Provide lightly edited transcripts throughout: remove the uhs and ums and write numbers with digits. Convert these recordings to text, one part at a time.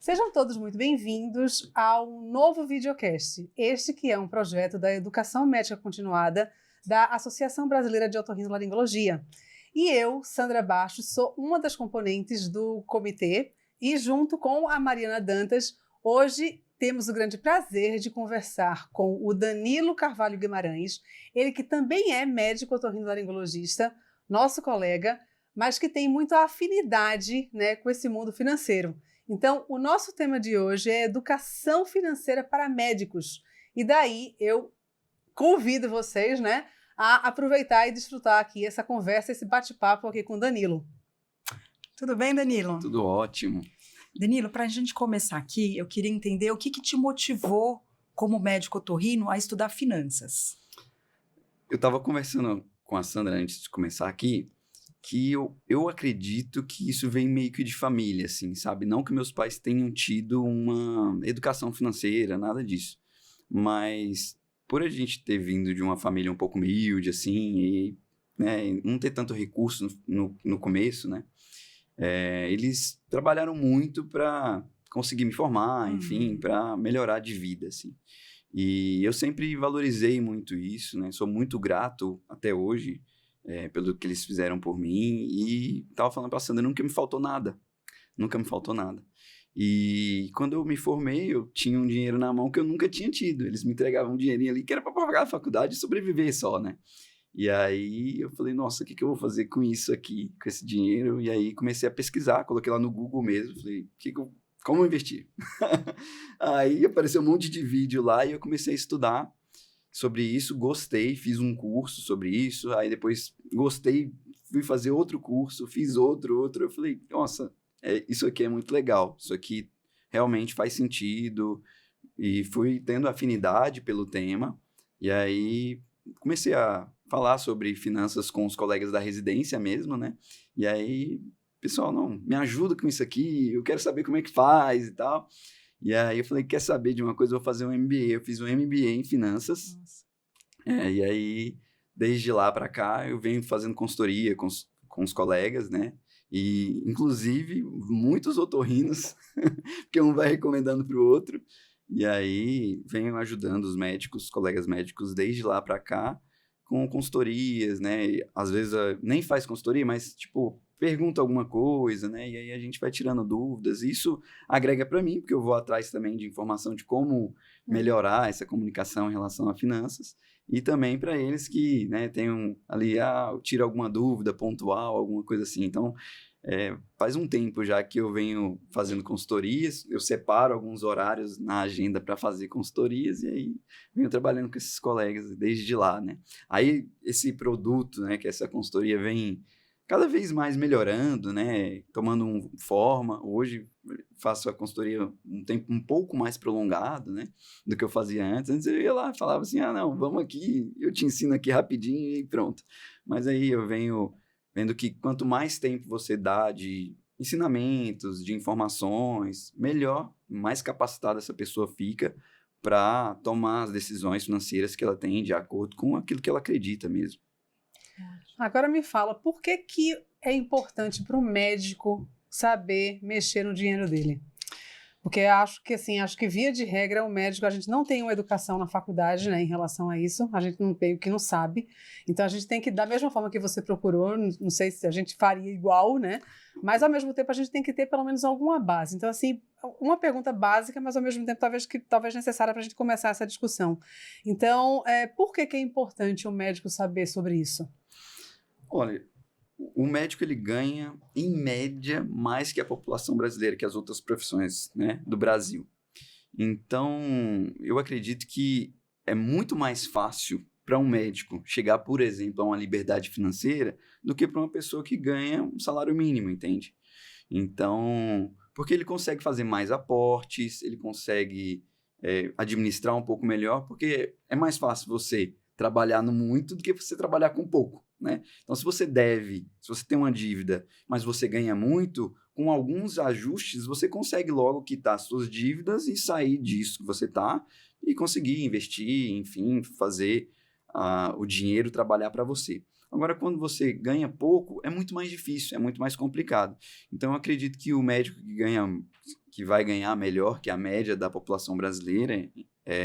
Sejam todos muito bem-vindos ao novo videocast. Este que é um projeto da Educação Médica Continuada da Associação Brasileira de Otorrinolaringologia. E eu, Sandra Bastos, sou uma das componentes do comitê e junto com a Mariana Dantas, hoje temos o grande prazer de conversar com o Danilo Carvalho Guimarães, ele que também é médico otorrinolaringologista, nosso colega, mas que tem muita afinidade, né, com esse mundo financeiro. Então, o nosso tema de hoje é educação financeira para médicos. E daí eu convido vocês, né, a aproveitar e desfrutar aqui essa conversa, esse bate-papo aqui com o Danilo. Tudo bem, Danilo? Tudo ótimo. Danilo, para a gente começar aqui, eu queria entender o que te motivou como médico otorrino a estudar finanças. Eu estava conversando com a Sandra antes de começar aqui, que eu acredito que isso vem meio que de família, assim, sabe? Não que meus pais tenham tido uma educação financeira, nada disso. Mas por a gente ter vindo de uma família um pouco humilde, assim, e né, não ter tanto recurso no começo, né? Eles trabalharam muito para conseguir me formar, enfim, para melhorar de vida, assim. E eu sempre valorizei muito isso, né? Sou muito grato até hoje, pelo que eles fizeram por mim, e tava falando pra Sandra, nunca me faltou nada, e quando eu me formei, eu tinha um dinheiro na mão que eu nunca tinha tido, eles me entregavam um dinheirinho ali que era pra pagar a faculdade e sobreviver só, né, e aí eu falei, nossa, o que eu vou fazer com isso aqui, com esse dinheiro, e aí comecei a pesquisar, coloquei lá no Google mesmo, falei, como investir? Aí apareceu um monte de vídeo lá e eu comecei a estudar sobre isso, gostei, fiz um curso sobre isso, aí depois gostei, fui fazer outro curso, fiz outro, eu falei, nossa, isso aqui é muito legal, isso aqui realmente faz sentido, e fui tendo afinidade pelo tema, e aí comecei a falar sobre finanças com os colegas da residência mesmo, né, e aí, pessoal, não, me ajuda com isso aqui, eu quero saber como é que faz e tal. E aí eu falei, quer saber de uma coisa? Eu vou fazer um MBA. Eu fiz um MBA em finanças. E aí, desde lá para cá, eu venho fazendo consultoria com os colegas, né? E, inclusive, muitos otorrinos, porque um vai recomendando para o outro. E aí, venho ajudando os médicos, colegas médicos, desde lá para cá, com consultorias, né? E, às vezes, nem faz consultoria, mas, tipo, pergunta alguma coisa, né? E aí a gente vai tirando dúvidas. Isso agrega para mim, porque eu vou atrás também de informação de como melhorar essa comunicação em relação a finanças. E também para eles que, né, tenham ali, tira alguma dúvida pontual, alguma coisa assim. Então, faz um tempo já que eu venho fazendo consultorias, eu separo alguns horários na agenda para fazer consultorias e aí venho trabalhando com esses colegas desde lá, né? Aí esse produto, né, que essa consultoria vem cada vez mais melhorando, né, tomando forma. Hoje faço a consultoria um tempo um pouco mais prolongado, né, do que eu fazia antes. Antes eu ia lá, falava assim, não, vamos aqui, eu te ensino aqui rapidinho e pronto. Mas aí eu venho vendo que quanto mais tempo você dá de ensinamentos, de informações, melhor, mais capacitada essa pessoa fica para tomar as decisões financeiras que ela tem de acordo com aquilo que ela acredita mesmo. Agora me fala, por que é importante para o médico saber mexer no dinheiro dele? Porque acho que via de regra o médico, a gente não tem uma educação na faculdade, né, em relação a isso, a gente não tem o que não sabe, então a gente tem que, da mesma forma que você procurou, não sei se a gente faria igual, né, mas ao mesmo tempo a gente tem que ter pelo menos alguma base. Então assim, uma pergunta básica, mas ao mesmo tempo talvez necessária para a gente começar essa discussão. Então, por que é importante o médico saber sobre isso? Olha, o médico ele ganha, em média, mais que a população brasileira, que as outras profissões, né, do Brasil. Então, eu acredito que é muito mais fácil para um médico chegar, por exemplo, a uma liberdade financeira do que para uma pessoa que ganha um salário mínimo, entende? Então, porque ele consegue fazer mais aportes, ele consegue administrar um pouco melhor, porque é mais fácil você trabalhar no muito do que você trabalhar com pouco, né? Então, se você tem uma dívida, mas você ganha muito, com alguns ajustes, você consegue logo quitar suas dívidas e sair disso que você está e conseguir investir, enfim, fazer o dinheiro trabalhar para você. Agora, quando você ganha pouco, é muito mais difícil, é muito mais complicado. Então, eu acredito que o médico que vai ganhar melhor que a média da população brasileira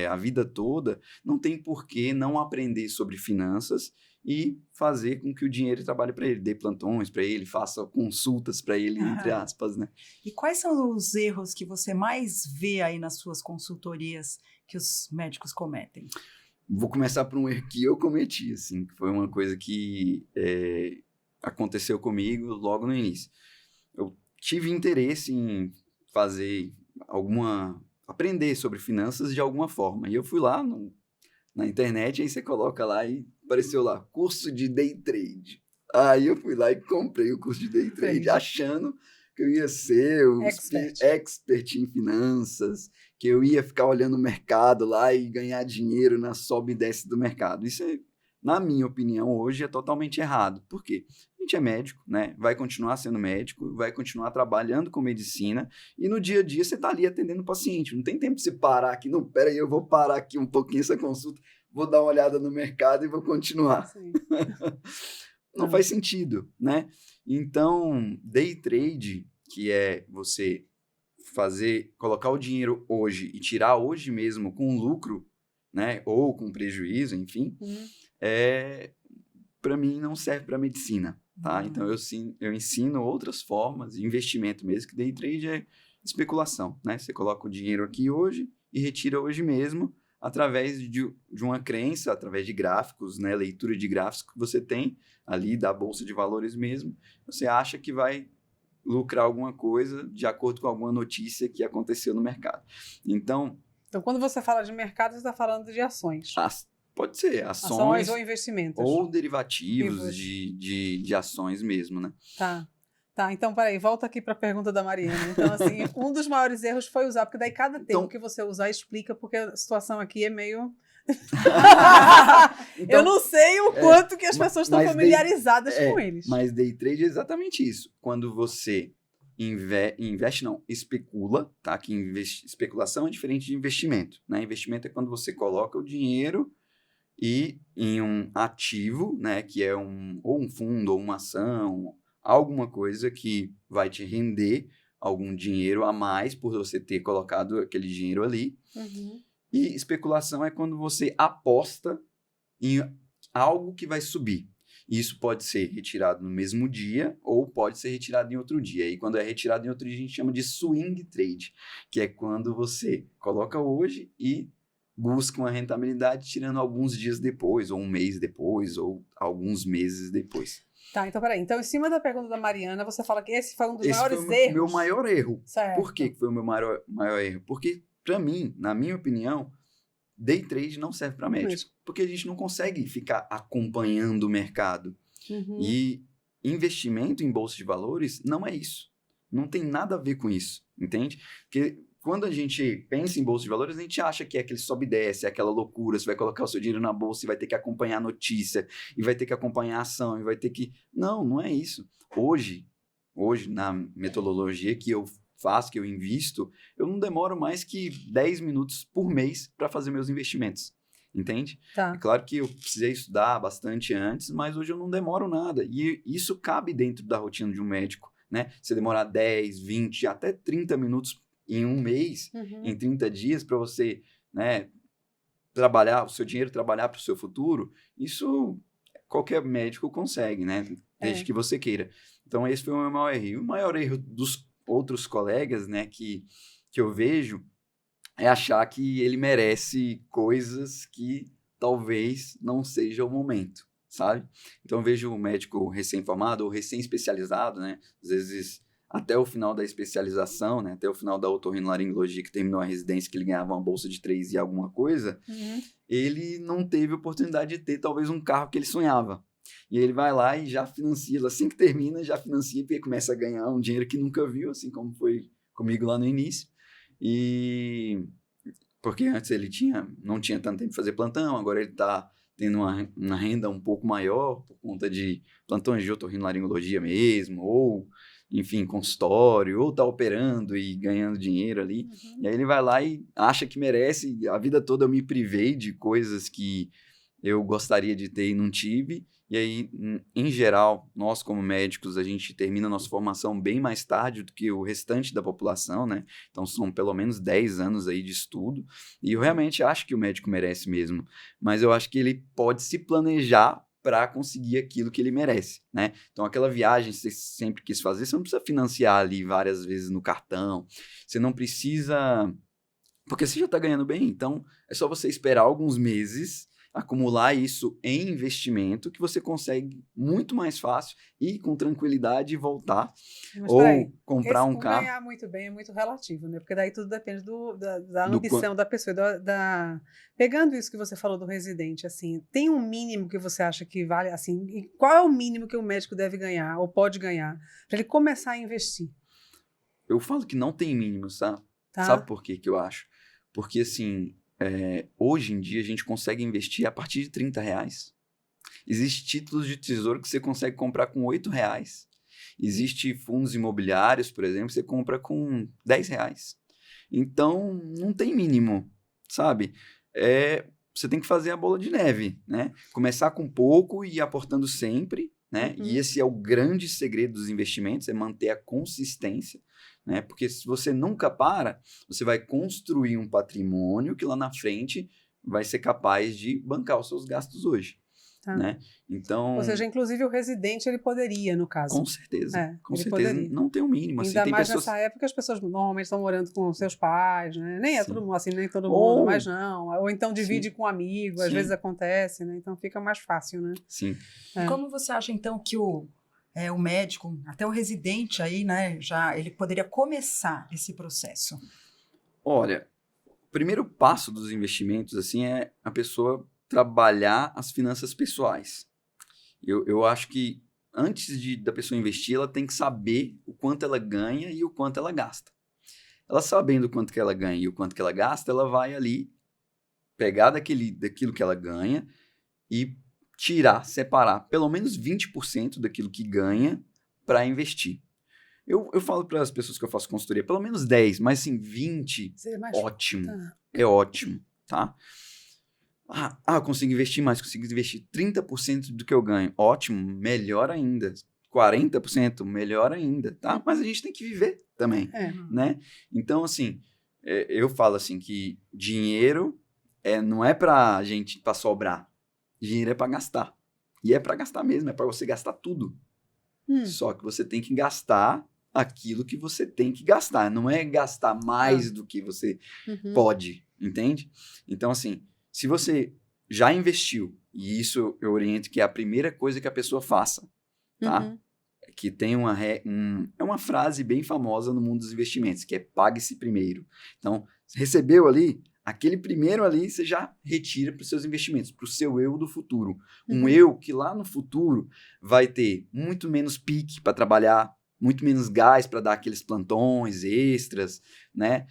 a vida toda, não tem por que não aprender sobre finanças e fazer com que o dinheiro trabalhe para ele, dê plantões para ele, faça consultas para ele, entre aspas, né? E quais são os erros que você mais vê aí nas suas consultorias que os médicos cometem? Vou começar por um erro que eu cometi, assim, que foi uma coisa que aconteceu comigo logo no início. Eu tive interesse em aprender sobre finanças de alguma forma. E eu fui lá na internet, aí você coloca lá e apareceu lá, curso de Day Trade. Aí eu fui lá e comprei o curso de Day Trade, achando que eu ia ser o expert em finanças, que eu ia ficar olhando o mercado lá e ganhar dinheiro na sobe e desce do mercado. Isso, na minha opinião, hoje é totalmente errado. Por quê? A gente é médico, né? Vai continuar sendo médico, vai continuar trabalhando com medicina e no dia a dia você está ali atendendo o paciente. Não tem tempo de você parar aqui. Não, peraí, eu vou parar aqui um pouquinho essa consulta, vou dar uma olhada no mercado e vou continuar. Não faz sentido, né? Então, day trade, que é você colocar o dinheiro hoje e tirar hoje mesmo com lucro, né? Ou com prejuízo, enfim, para mim não serve para medicina, tá? Então eu ensino outras formas, investimento mesmo, que day trade é especulação, né? Você coloca o dinheiro aqui hoje e retira hoje mesmo através de uma crença, através de gráficos, né? Leitura de gráficos que você tem ali da bolsa de valores mesmo, você acha que vai lucrar alguma coisa de acordo com alguma notícia que aconteceu no mercado. Então, quando você fala de mercado, você está falando de ações. Pode ser ações ou investimentos. Ou derivativos de ações mesmo, né? Tá, então peraí, volta aqui para a pergunta da Mariana. Então, assim, um dos maiores erros foi usar, porque daí cada termo que você usar explica, porque a situação aqui é meio... eu não sei o quanto que as pessoas estão familiarizadas com eles. Mas day trade é exatamente isso. Quando você especula, tá? Que especulação é diferente de investimento, né? Investimento é quando você coloca o dinheiro em um ativo, né? Que é ou um fundo, ou uma ação, alguma coisa que vai te render algum dinheiro a mais por você ter colocado aquele dinheiro ali. E especulação é quando você aposta em algo que vai subir. Isso pode ser retirado no mesmo dia ou pode ser retirado em outro dia. E quando é retirado em outro dia, a gente chama de swing trade, que é quando você coloca hoje e busca uma rentabilidade tirando alguns dias depois, ou um mês depois, ou alguns meses depois. Tá, então peraí. Então, em cima da pergunta da Mariana, você fala que esse foi um dos maiores erros. Esse foi o meu maior erro. Certo. Por que foi o meu maior erro? Porque, para mim, na minha opinião, day trade não serve para médico. Porque a gente não consegue ficar acompanhando o mercado. E investimento em bolsa de valores não é isso. Não tem nada a ver com isso, entende? Porque quando a gente pensa em bolsa de valores, a gente acha que é aquele sobe e desce, é aquela loucura, você vai colocar o seu dinheiro na bolsa e vai ter que acompanhar a notícia, e vai ter que acompanhar a ação, e vai ter que... Não é isso. Hoje, na metodologia que eu faço, que eu invisto, eu não demoro mais que 10 minutos por mês para fazer meus investimentos. Entende? Tá. É claro que eu precisei estudar bastante antes, mas hoje eu não demoro nada. E isso cabe dentro da rotina de um médico, né? Você demorar 10, 20, até 30 minutos em um mês, em 30 dias, para você, né, trabalhar o seu dinheiro, trabalhar para o seu futuro, isso qualquer médico consegue, né? Desde que você queira. Então, esse foi o meu maior erro. E o maior erro dos outros colegas, né, que eu vejo, é achar que ele merece coisas que talvez não seja o momento, sabe? Então, eu vejo um médico recém-formado ou recém-especializado, né? Às vezes, até o final da especialização, né? Até o final da otorrinolaringologia, que terminou a residência, que ele ganhava uma bolsa de 3 e alguma coisa, ele não teve oportunidade de ter, talvez, um carro que ele sonhava. E ele vai lá e já financia, assim que termina, já financia, porque começa a ganhar um dinheiro que nunca viu, assim como foi comigo lá no início. E porque antes ele não tinha tanto tempo de fazer plantão, agora ele está tendo uma renda um pouco maior por conta de plantões de otorrinolaringologia mesmo, ou, enfim, consultório, ou está operando e ganhando dinheiro ali. E aí ele vai lá e acha que merece. A vida toda eu me privei de coisas que eu gostaria de ter e não tive. E aí, em geral, nós como médicos, a gente termina a nossa formação bem mais tarde do que o restante da população, né? Então, são pelo menos 10 anos aí de estudo. E eu realmente acho que o médico merece mesmo. Mas eu acho que ele pode se planejar para conseguir aquilo que ele merece, né? Então, aquela viagem que você sempre quis fazer, você não precisa financiar ali várias vezes no cartão. Você não precisa... Porque você já está ganhando bem, então é só você esperar alguns meses, acumular isso em investimento, que você consegue muito mais fácil ir com tranquilidade e voltar. Mas Ou peraí, comprar um o carro. ganhar muito bem é muito relativo, né? Porque daí tudo depende da Do ambição da pessoa. Pegando isso que você falou do residente, assim, tem um mínimo que você acha que vale, assim, e qual é o mínimo que o médico deve ganhar ou pode ganhar para ele começar a investir, Eu falo que não tem mínimo, sabe? tá? Sabe por quê que eu acho? Porque, assim, hoje em dia a gente consegue investir a partir de R$ 30. Existem títulos de tesouro que você consegue comprar com R$ 8. Existem fundos imobiliários, por exemplo, que você compra com R$ 10. Então, não tem mínimo, sabe? Você tem que fazer a bola de neve, né? Começar com pouco e ir aportando sempre, né? Uhum. E esse é o grande segredo dos investimentos, é manter a consistência, né? Porque se você nunca para, você vai construir um patrimônio que lá na frente vai ser capaz de bancar os seus gastos hoje, Tá. né? Então, Ou seja, inclusive o residente ele poderia, no caso. com certeza, Ele certeza, poderia. não tem um mínimo. Assim, Ainda tem mais pessoas... nessa época, as pessoas normalmente estão morando com seus pais, né? Nem é Sim. todo mundo assim, nem todo Ou- mundo, mas não. Ou então divide Sim. com um amigo, às Sim. vezes acontece, né? Então fica mais fácil, né? Sim. E É. como você acha, então, que o médico, até o residente aí, né, já ele poderia começar esse processo? Olha, o primeiro passo dos investimentos, assim, é a pessoa trabalhar as finanças pessoais. Eu acho que antes da pessoa investir, ela tem que saber o quanto ela ganha e o quanto ela gasta. Ela sabendo o quanto que ela ganha e o quanto que ela gasta, ela vai ali pegar daquilo que ela ganha e separar pelo menos 20% daquilo que ganha para investir. Eu falo para as pessoas que eu faço consultoria, pelo menos 10, mas assim, 20, Seria mais ótimo. Tá. É ótimo, tá? Eu consigo investir mais, consigo investir 30% do que eu ganho. Ótimo, melhor ainda. 40%, melhor ainda, tá? Mas a gente tem que viver também, É. né? Então, assim, eu falo assim que dinheiro não é pra gente, pra sobrar. Dinheiro é pra gastar. E é pra gastar mesmo, é pra você gastar tudo. Só que você tem que gastar aquilo que você tem que gastar. Não é gastar mais do que você Uhum. pode, entende? Então, assim, se você já investiu, e isso eu oriento que é a primeira coisa que a pessoa faça, tá? Uhum. Que tem é uma frase bem famosa no mundo dos investimentos, que é pague-se primeiro. Então, você recebeu ali, aquele primeiro ali você já retira para os seus investimentos, para o seu eu do futuro. Um Uhum. eu que lá no futuro vai ter muito menos pique para trabalhar, muito menos gás para dar aqueles plantões extras, né?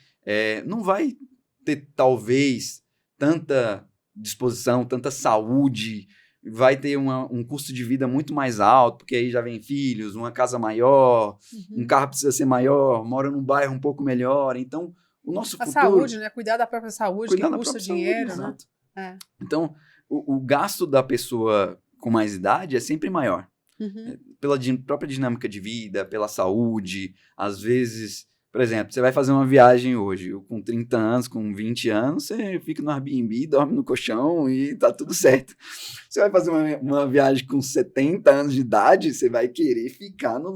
Não vai ter, talvez, tanta disposição, tanta saúde, vai ter um custo de vida muito mais alto, porque aí já vem filhos, uma casa maior, Uhum. um carro precisa ser maior, mora num bairro um pouco melhor. Então, o nosso A futuro... saúde, né? Cuidar da própria saúde, Cuidar que da custa própria saúde, dinheiro, né? exato. É. Então, o gasto da pessoa com mais idade é sempre maior. Uhum. Pela própria dinâmica de vida, pela saúde, às vezes... Por exemplo, você vai fazer uma viagem hoje, com 30 anos, com 20 anos, você fica no Airbnb, dorme no colchão e tá tudo certo. Você vai fazer uma viagem com 70 anos de idade, você vai querer ficar no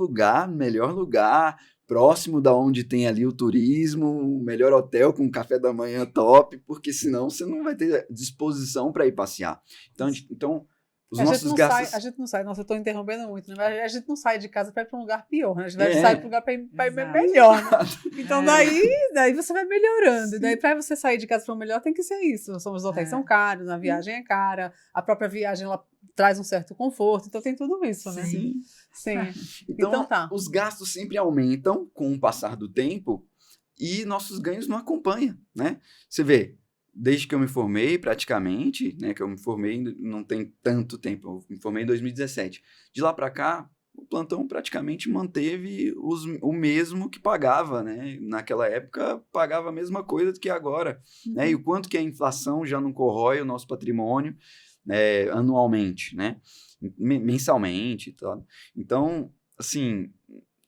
melhor lugar, próximo da onde tem ali o turismo, o melhor hotel com café da manhã top, porque senão você não vai ter disposição para ir passear. Então os nossos gastos... A gente não sai, nossa, eu estou interrompendo muito, né? Mas a gente não sai de casa para ir para um lugar pior, né? A gente sai para um lugar para ir Exato. melhor, né? Então É. daí você vai melhorando. Sim. E daí para você sair de casa para o melhor tem que ser isso. Os hotéis são caros, a viagem é cara, a própria viagem ela traz um certo conforto, então tem tudo isso, né? Sim. Sim. Então tá. os gastos sempre aumentam com o passar do tempo e nossos ganhos não acompanham, né? Você vê, desde que eu me formei praticamente, né, que eu me formei não tem tanto tempo, eu me formei em 2017. De lá para cá, o plantão praticamente manteve o mesmo que pagava, né? Naquela época, pagava a mesma coisa do que agora, né? E o quanto que a inflação já não corrói o nosso patrimônio anualmente, né? Mensalmente e tal. Então, assim,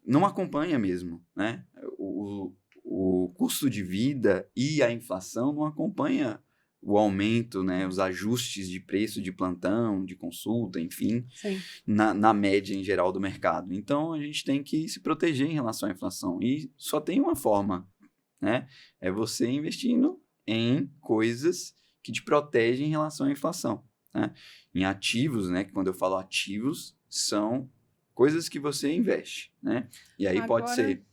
não acompanha mesmo, né? O custo de vida e a inflação não acompanha o aumento, né, os ajustes de preço de plantão, de consulta, enfim, na média em geral do mercado. Então, a gente tem que se proteger em relação à inflação. E só tem uma forma, né? É você investindo em coisas que te protegem em relação à inflação, né? Em ativos, né? Que quando eu falo ativos, são coisas que você investe, né? E aí pode ser...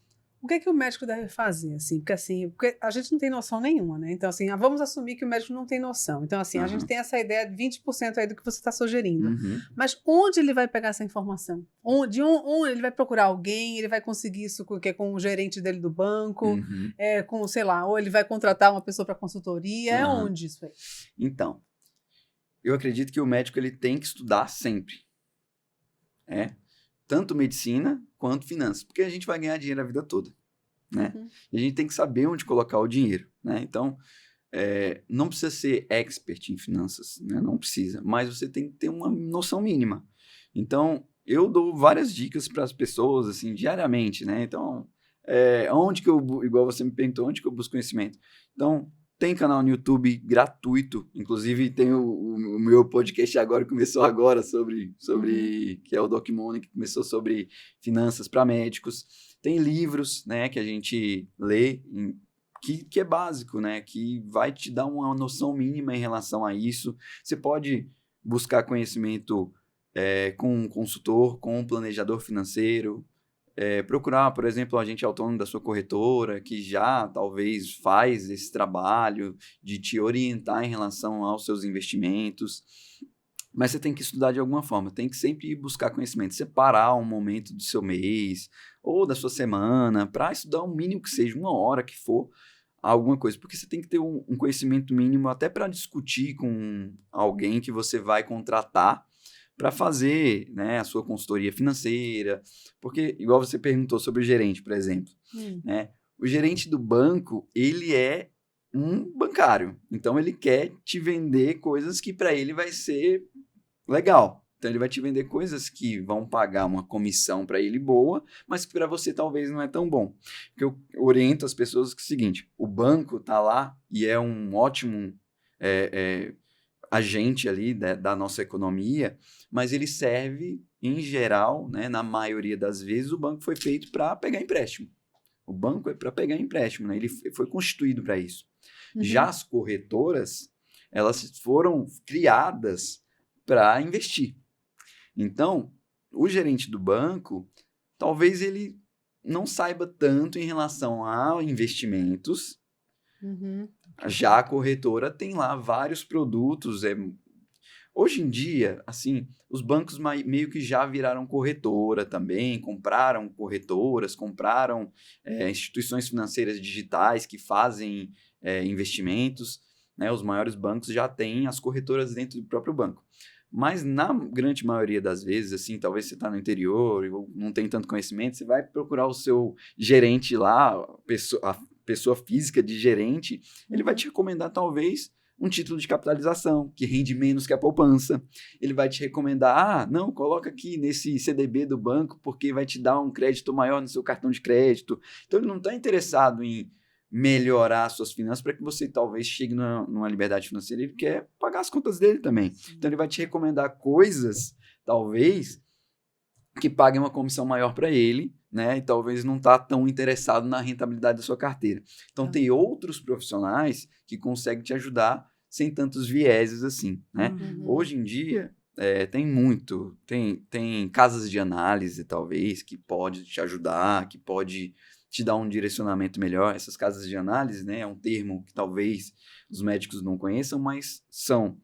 O que é que o médico deve fazer, assim? Porque a gente não tem noção nenhuma, né? Então, assim, vamos assumir que o médico não tem noção. Então, assim, a gente tem essa ideia de 20% aí do que você está sugerindo. Mas onde ele vai pegar essa informação? Onde ele vai procurar alguém? Ele vai conseguir isso com o gerente dele do banco? Com, sei lá, ou ele vai contratar uma pessoa para consultoria? É onde isso aí? Então, eu acredito que o médico ele tem que estudar sempre. Tanto medicina quanto finanças, porque a gente vai ganhar dinheiro a vida toda, né? E a gente tem que saber onde colocar o dinheiro, né? Então, não precisa ser expert em finanças, né? Não precisa, mas você tem que ter uma noção mínima. Então, eu dou várias dicas para as pessoas, assim, diariamente, né? Então, onde que igual você me perguntou, onde que eu busco conhecimento? Então, tem canal no YouTube gratuito, inclusive tem o meu podcast agora, começou agora sobre que é o Doc Money, que começou sobre finanças para médicos. Tem livros, né, que a gente lê, que é básico, né, que vai te dar uma noção mínima em relação a isso. Você pode buscar conhecimento com um consultor, com um planejador financeiro, procurar, por exemplo, o agente autônomo da sua corretora, que já talvez faz esse trabalho de te orientar em relação aos seus investimentos. Mas você tem que estudar de alguma forma, tem que sempre buscar conhecimento, separar um momento do seu mês ou da sua semana para estudar o mínimo que seja, 1 hora que for, alguma coisa, porque você tem que ter um conhecimento mínimo até para discutir com alguém que você vai contratar para fazer, né, a sua consultoria financeira, porque, igual você perguntou sobre o gerente, por exemplo, né, o gerente do banco, ele é um bancário, então ele quer te vender coisas que para ele vai ser legal, então ele vai te vender coisas que vão pagar uma comissão para ele boa, mas que para você talvez não é tão bom, porque eu oriento as pessoas que é o seguinte, o banco tá lá e é um ótimo agente ali da nossa economia, mas ele serve, em geral, né, na maioria das vezes, o banco foi feito para pegar empréstimo. O banco é para pegar empréstimo, né? Ele foi constituído para isso. Já as corretoras, elas foram criadas para investir. Então, o gerente do banco, talvez ele não saiba tanto em relação a investimentos. Já a corretora tem lá vários produtos. Hoje em dia, assim, os bancos meio que já viraram corretora também, compraram corretoras, compraram instituições financeiras digitais que fazem investimentos, né? Os maiores bancos já têm as corretoras dentro do próprio banco. Mas na grande maioria das vezes, assim, talvez você está no interior ou não tem tanto conhecimento, você vai procurar o seu gerente lá, a pessoa física de gerente, ele vai te recomendar talvez um título de capitalização, que rende menos que a poupança. Ele vai te recomendar, não, coloca aqui nesse CDB do banco, porque vai te dar um crédito maior no seu cartão de crédito. Então, ele não está interessado em melhorar suas finanças para que você talvez chegue numa liberdade financeira. Ele quer pagar as contas dele também. Então, ele vai te recomendar coisas, talvez, que paguem uma comissão maior para ele, né? E talvez não está tão interessado na rentabilidade da sua carteira. Então, tem outros profissionais que conseguem te ajudar sem tantos vieses assim, né? Hoje em dia, tem casas de análise, talvez, que pode te ajudar, que pode te dar um direcionamento melhor. Essas casas de análise, né? É um termo que talvez os médicos não conheçam, mas são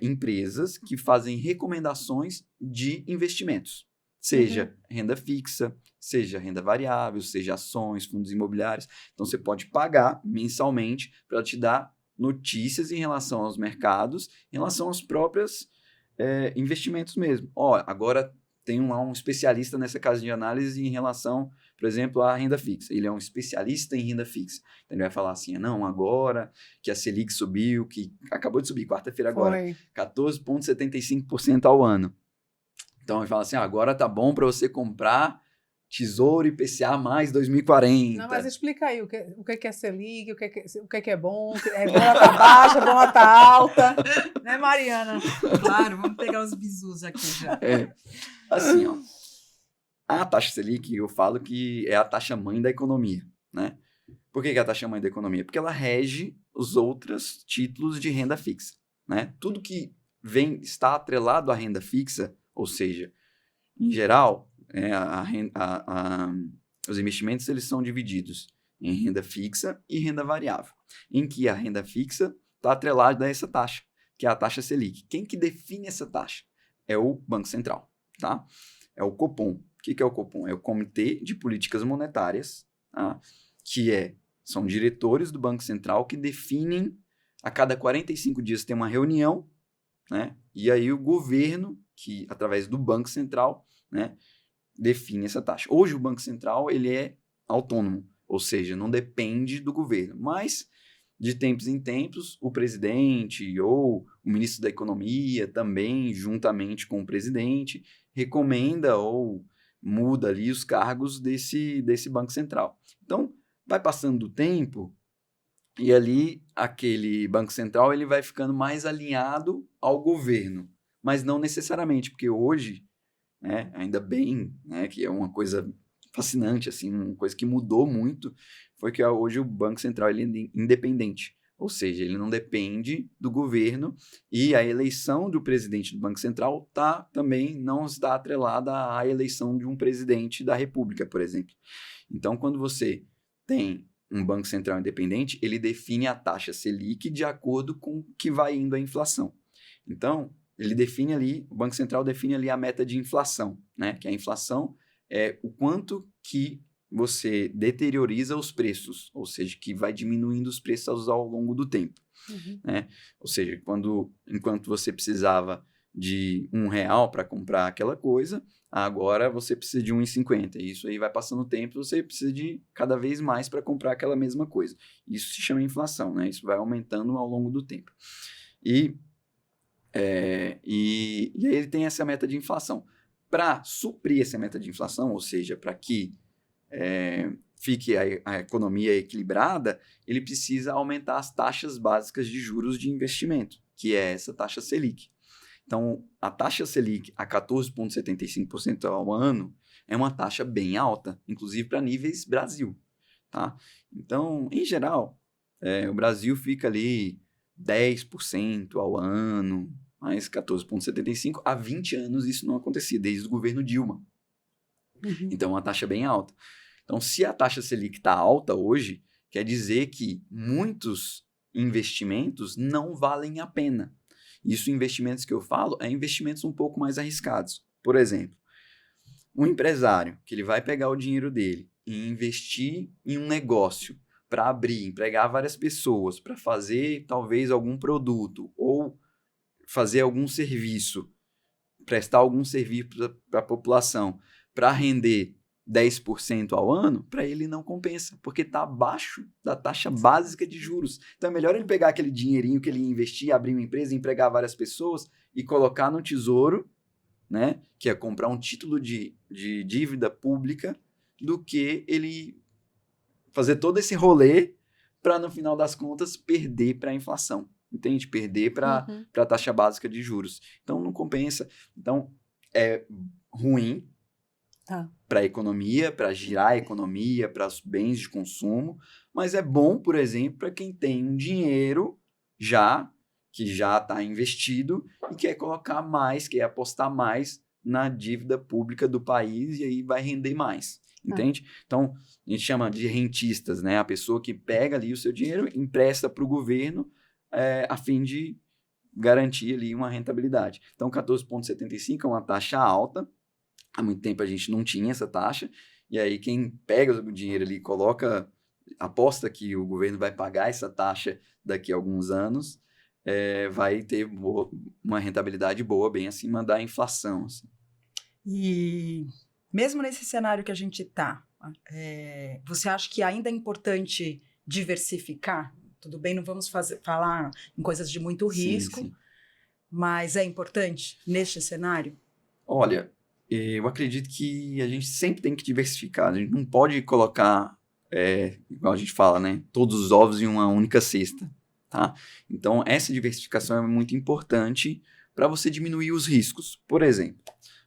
empresas que fazem recomendações de investimentos. Seja renda fixa, seja renda variável, seja ações, fundos imobiliários. Então, você pode pagar mensalmente para te dar notícias em relação aos mercados, em relação aos próprios investimentos mesmo. Agora tenho lá um especialista nessa casa de análise em relação, por exemplo, à renda fixa. Ele é um especialista em renda fixa. Então, ele vai falar assim, não, agora que a Selic subiu, que acabou de subir, quarta-feira agora, 14,75% ao ano. Então, ele fala assim, agora tá bom para você comprar Tesouro IPCA mais 2040. Não, mas explica aí o que é Selic, o que é bom, é bom ela tá baixa, é bom ela tá alta, né, Mariana? Claro, vamos pegar os bizus aqui já. Assim, ó, a taxa Selic, eu falo que é a taxa mãe da economia, né? Por que é a taxa mãe da economia? Porque ela rege os outros títulos de renda fixa, né? Tudo que está atrelado à renda fixa, ou seja, em geral, os investimentos eles são divididos em renda fixa e renda variável, em que a renda fixa está atrelada a essa taxa, que é a taxa Selic. Quem que define essa taxa? É o Banco Central, tá? É o Copom. O que é o Copom? É o Comitê de Políticas Monetárias, tá? São diretores do Banco Central que definem, a cada 45 dias tem uma reunião, né? E aí o governo, que através do Banco Central, né, define essa taxa. Hoje o Banco Central ele é autônomo, ou seja, não depende do governo, mas de tempos em tempos o presidente ou o ministro da Economia também, juntamente com o presidente, recomenda ou muda ali os cargos desse Banco Central. Então, vai passando o tempo e ali aquele Banco Central ele vai ficando mais alinhado ao governo, mas não necessariamente, porque hoje, né, ainda bem, né, que é uma coisa fascinante, assim, uma coisa que mudou muito, foi que hoje o Banco Central ele é independente, ou seja, ele não depende do governo e a eleição do presidente do Banco Central também não está atrelada à eleição de um presidente da República, por exemplo. Então, quando você tem um Banco Central independente, ele define a taxa Selic de acordo com o que vai indo a inflação. Então, o Banco Central define ali a meta de inflação, né? Que a inflação é o quanto que você deterioriza os preços, ou seja, que vai diminuindo os preços ao longo do tempo. Né? Ou seja, enquanto você precisava de R$1 para comprar aquela coisa, agora você precisa de R$1,50. Isso aí vai passando o tempo, você precisa de cada vez mais para comprar aquela mesma coisa. Isso se chama inflação, né? Isso vai aumentando ao longo do tempo. E aí ele tem essa meta de inflação. Para suprir essa meta de inflação, ou seja, para que fique a economia equilibrada, ele precisa aumentar as taxas básicas de juros de investimento, que é essa taxa Selic. Então, a taxa Selic a 14,75% ao ano é uma taxa bem alta, inclusive para níveis Brasil. Tá? Então, em geral, o Brasil fica ali 10% ao ano, mais 14,75%. Há 20 anos isso não acontecia, desde o governo Dilma. Então, é uma taxa bem alta. Então, se a taxa Selic está alta hoje, quer dizer que muitos investimentos não valem a pena. Isso, investimentos que eu falo, é investimentos um pouco mais arriscados. Por exemplo, um empresário que ele vai pegar o dinheiro dele e investir em um negócio para abrir, empregar várias pessoas, para fazer talvez algum produto ou fazer algum serviço, prestar algum serviço para a população, para render 10% ao ano, para ele não compensa, porque está abaixo da taxa básica de juros. Então é melhor ele pegar aquele dinheirinho que ele ia investir, abrir uma empresa, empregar várias pessoas e colocar no tesouro, né, que é comprar um título de dívida pública, do que ele fazer todo esse rolê para, no final das contas, perder para a inflação. Entende? Perder para a taxa básica de juros. Então, não compensa. Então, é ruim para a economia, para girar a economia, para os bens de consumo, mas é bom, por exemplo, para quem tem um dinheiro que já está investido e quer colocar mais, quer apostar mais na dívida pública do país e aí vai render mais. Entende? Então, a gente chama de rentistas, né? A pessoa que pega ali o seu dinheiro, empresta para o governo a fim de garantir ali uma rentabilidade. Então, 14,75 é uma taxa alta. Há muito tempo a gente não tinha essa taxa. E aí, quem pega o dinheiro ali e aposta que o governo vai pagar essa taxa daqui a alguns anos, vai ter uma rentabilidade boa, bem acima da inflação. Assim. E mesmo nesse cenário que a gente está, você acha que ainda é importante diversificar? Tudo bem, não vamos falar em coisas de muito risco, Sim. mas é importante neste cenário? Olha, eu acredito que a gente sempre tem que diversificar. A gente não pode colocar, igual a gente fala, né? Todos os ovos em uma única cesta, tá? Então, essa diversificação é muito importante para você diminuir os riscos. Por exemplo,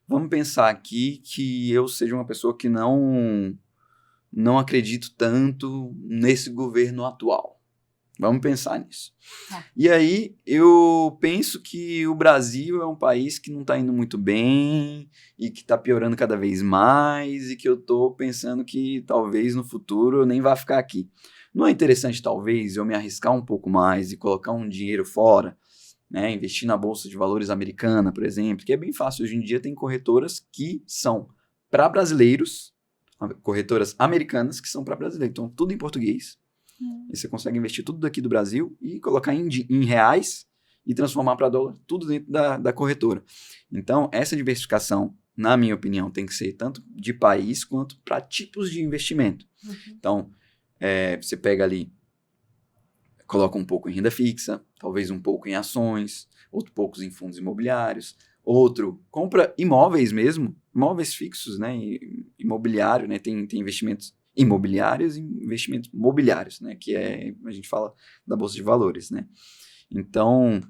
vamos pensar aqui que eu seja uma pessoa que não acredito tanto nesse governo atual. Vamos pensar nisso. E aí, eu penso que o Brasil é um país que não está indo muito bem e que está piorando cada vez mais e que eu estou pensando que talvez no futuro eu nem vá ficar aqui. Não é interessante, talvez, eu me arriscar um pouco mais e colocar um dinheiro fora, né? Investir na Bolsa de Valores americana, por exemplo, que é bem fácil. Hoje em dia tem corretoras que são para brasileiros, corretoras americanas que são para brasileiros. Então, tudo em português. E você consegue investir tudo daqui do Brasil e colocar em reais e transformar para dólar, tudo dentro da corretora. Então, essa diversificação, na minha opinião, tem que ser tanto de país quanto para tipos de investimento. Então, você pega ali, coloca um pouco em renda fixa, talvez um pouco em ações, outro pouco em fundos imobiliários, outro compra imóveis mesmo, imóveis fixos, né, imobiliário, né, tem investimentos imobiliários e investimentos mobiliários, né, que a gente fala da Bolsa de Valores, né. Então,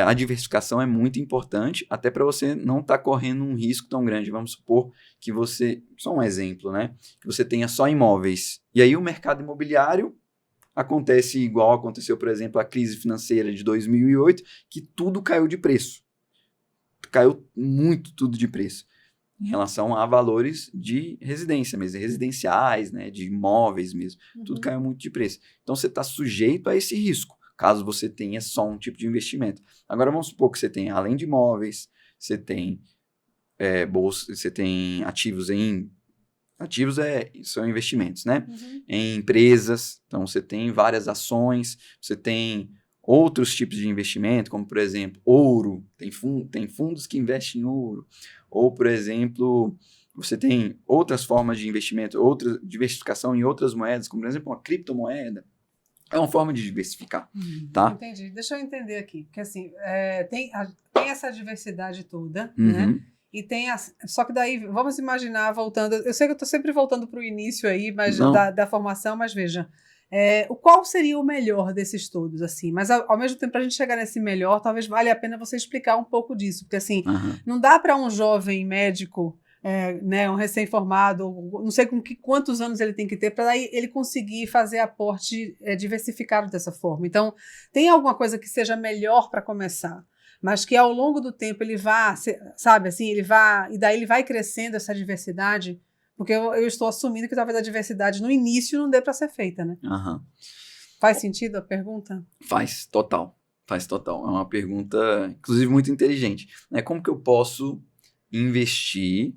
a diversificação é muito importante, até para você não estar correndo um risco tão grande. Vamos supor que você, só um exemplo, né, que você tenha só imóveis, e aí o mercado imobiliário acontece igual aconteceu, por exemplo, a crise financeira de 2008, que tudo caiu de preço. Caiu muito tudo de preço em relação a valores de residência mesmo, residenciais, né, de imóveis mesmo. Tudo caiu muito de preço. Então, você está sujeito a esse risco, caso você tenha só um tipo de investimento. Agora, vamos supor que você tenha, além de imóveis, você tem bolsa, você tem ativos em... Ativos são investimentos, né? Em empresas, então você tem várias ações, você tem outros tipos de investimento, como, por exemplo, ouro, tem fundos que investem em ouro, ou, por exemplo, você tem outras formas de investimento, outra diversificação em outras moedas, como, por exemplo, uma criptomoeda. É uma forma de diversificar, tá? Entendi. Deixa eu entender aqui, porque assim, tem essa diversidade toda, né? E só que daí, vamos imaginar, voltando, eu sei que eu estou sempre voltando para o início aí, mas da formação, mas veja, qual seria o melhor desses todos, assim, mas ao mesmo tempo, para a gente chegar nesse melhor, talvez valha a pena você explicar um pouco disso, porque assim, não dá para um jovem médico, né, um recém-formado, não sei quantos anos ele tem que ter para ele conseguir fazer aporte diversificado dessa forma. Então, tem alguma coisa que seja melhor para começar, mas que ao longo do tempo ele vá, sabe, assim, e daí ele vai crescendo essa diversidade, porque eu estou assumindo que talvez a diversidade no início não dê para ser feita, né? Faz sentido a pergunta? Faz total. É uma pergunta, inclusive, muito inteligente. Como que eu posso investir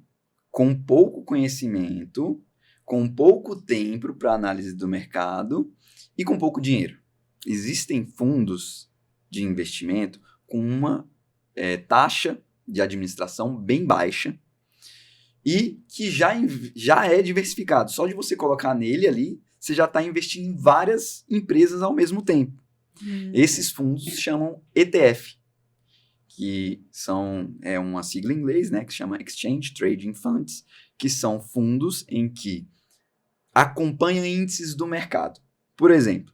com pouco conhecimento, com pouco tempo para análise do mercado e com pouco dinheiro? Existem fundos de investimento com uma taxa de administração bem baixa e que já é diversificado. Só de você colocar nele ali, você já está investindo em várias empresas ao mesmo tempo. Esses fundos se chamam ETF, que são uma sigla em inglês, né, que se chama Exchange Trading Funds, que são fundos em que acompanham índices do mercado. Por exemplo,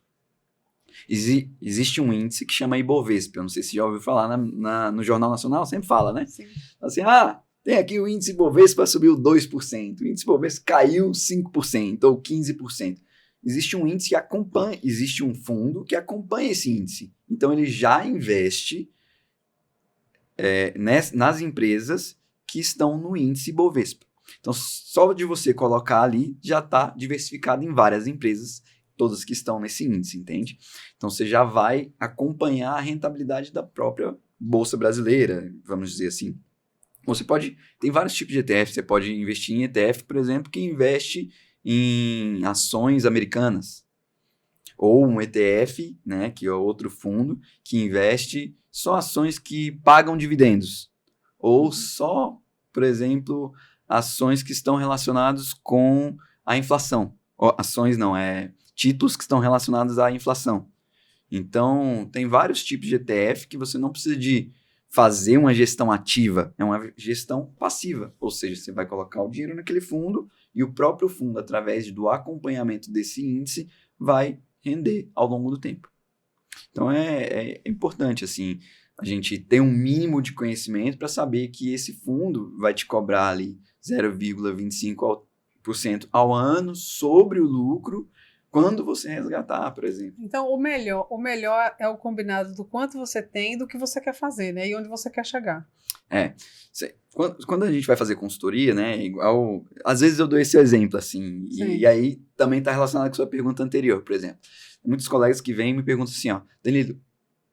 existe um índice que chama Ibovespa. Eu não sei se já ouviu falar no Jornal Nacional, sempre fala, né? Sim. Assim, tem aqui o índice Ibovespa subiu 2%, o índice Ibovespa caiu 5% ou 15%. Existe um índice que acompanha, existe um fundo que acompanha esse índice. Então, ele já investe nas empresas que estão no índice Ibovespa. Então, só de você colocar ali, já está diversificado em várias empresas, todas que estão nesse índice, entende? Então, você já vai acompanhar a rentabilidade da própria Bolsa Brasileira, vamos dizer assim. Tem vários tipos de ETF, você pode investir em ETF, por exemplo, que investe em ações americanas, ou um ETF, né, que é outro fundo, que investe só ações que pagam dividendos, ou só por exemplo, ações que estão relacionadas com a inflação. Ações não, títulos que estão relacionados à inflação. Então, tem vários tipos de ETF que você não precisa de fazer uma gestão ativa, é uma gestão passiva. Ou seja, você vai colocar o dinheiro naquele fundo e o próprio fundo, através do acompanhamento desse índice, vai render ao longo do tempo. Então, é importante, assim, a gente ter um mínimo de conhecimento para saber que esse fundo vai te cobrar ali 0,25% ao ano sobre o lucro quando você resgatar, por exemplo. Então, o melhor é o combinado do quanto você tem e do que você quer fazer, né? E onde você quer chegar. Quando a gente vai fazer consultoria, né? Igual, às vezes eu dou esse exemplo, assim, e aí também está relacionado com a sua pergunta anterior, por exemplo. Muitos colegas que vêm e me perguntam assim, ó, Danilo,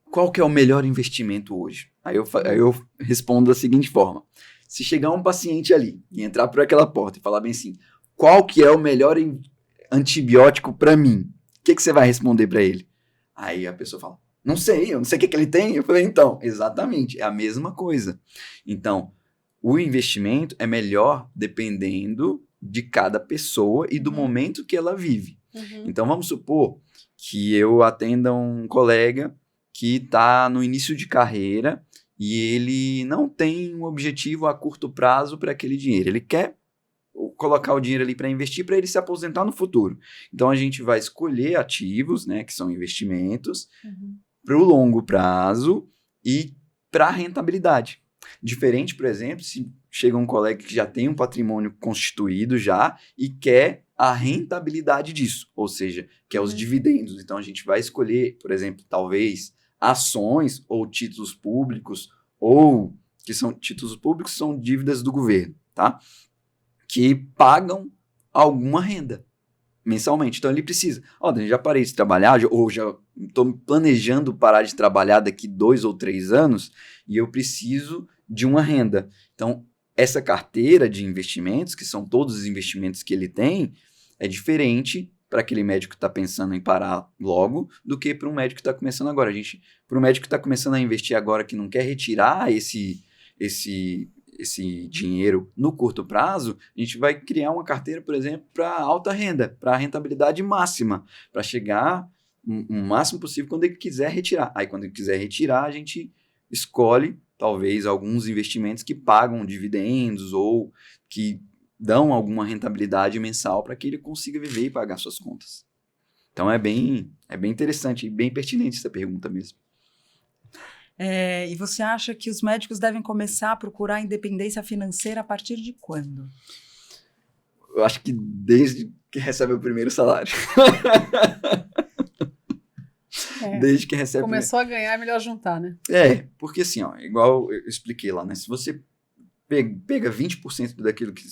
qual que é o melhor investimento hoje? Aí eu respondo da seguinte forma. Se chegar um paciente ali e entrar por aquela porta e falar bem assim, qual que é o melhor antibiótico para mim? O que você vai responder para ele? Aí a pessoa fala, não sei, eu não sei o que ele tem. Eu falei, então, exatamente, é a mesma coisa. Então, o investimento é melhor dependendo de cada pessoa e do momento que ela vive. Então, vamos supor que eu atenda um colega que está no início de carreira e ele não tem um objetivo a curto prazo para aquele dinheiro. Ele quer colocar o dinheiro ali para investir, para ele se aposentar no futuro. Então, a gente vai escolher ativos, né, que são investimentos, para o longo prazo e para a rentabilidade. Diferente, por exemplo, se chega um colega que já tem um patrimônio constituído já e quer a rentabilidade disso, ou seja, quer os dividendos. Então, a gente vai escolher, por exemplo, talvez ações ou títulos públicos, ou que são títulos públicos, são dívidas do governo, tá? Que pagam alguma renda mensalmente. Então ele precisa, já parei de trabalhar, ou já estou planejando parar de trabalhar daqui 2 ou 3 anos e eu preciso de uma renda. Então essa carteira de investimentos, que são todos os investimentos que ele tem, é diferente para aquele médico que está pensando em parar logo do que para um médico que está começando agora. Para um médico que está começando a investir agora, que não quer retirar esse dinheiro no curto prazo, a gente vai criar uma carteira, por exemplo, para alta renda, para rentabilidade máxima, para chegar o máximo possível quando ele quiser retirar. Aí, quando ele quiser retirar, a gente escolhe, talvez, alguns investimentos que pagam dividendos ou que dão alguma rentabilidade mensal para que ele consiga viver e pagar suas contas. Então, é bem interessante e bem pertinente essa pergunta mesmo. E você acha que os médicos devem começar a procurar independência financeira a partir de quando? Eu acho que desde que recebe o primeiro salário. Desde que recebe. Começou a ganhar, é melhor juntar, né? Porque assim, igual eu expliquei lá, né? Se você pega 20% daquilo que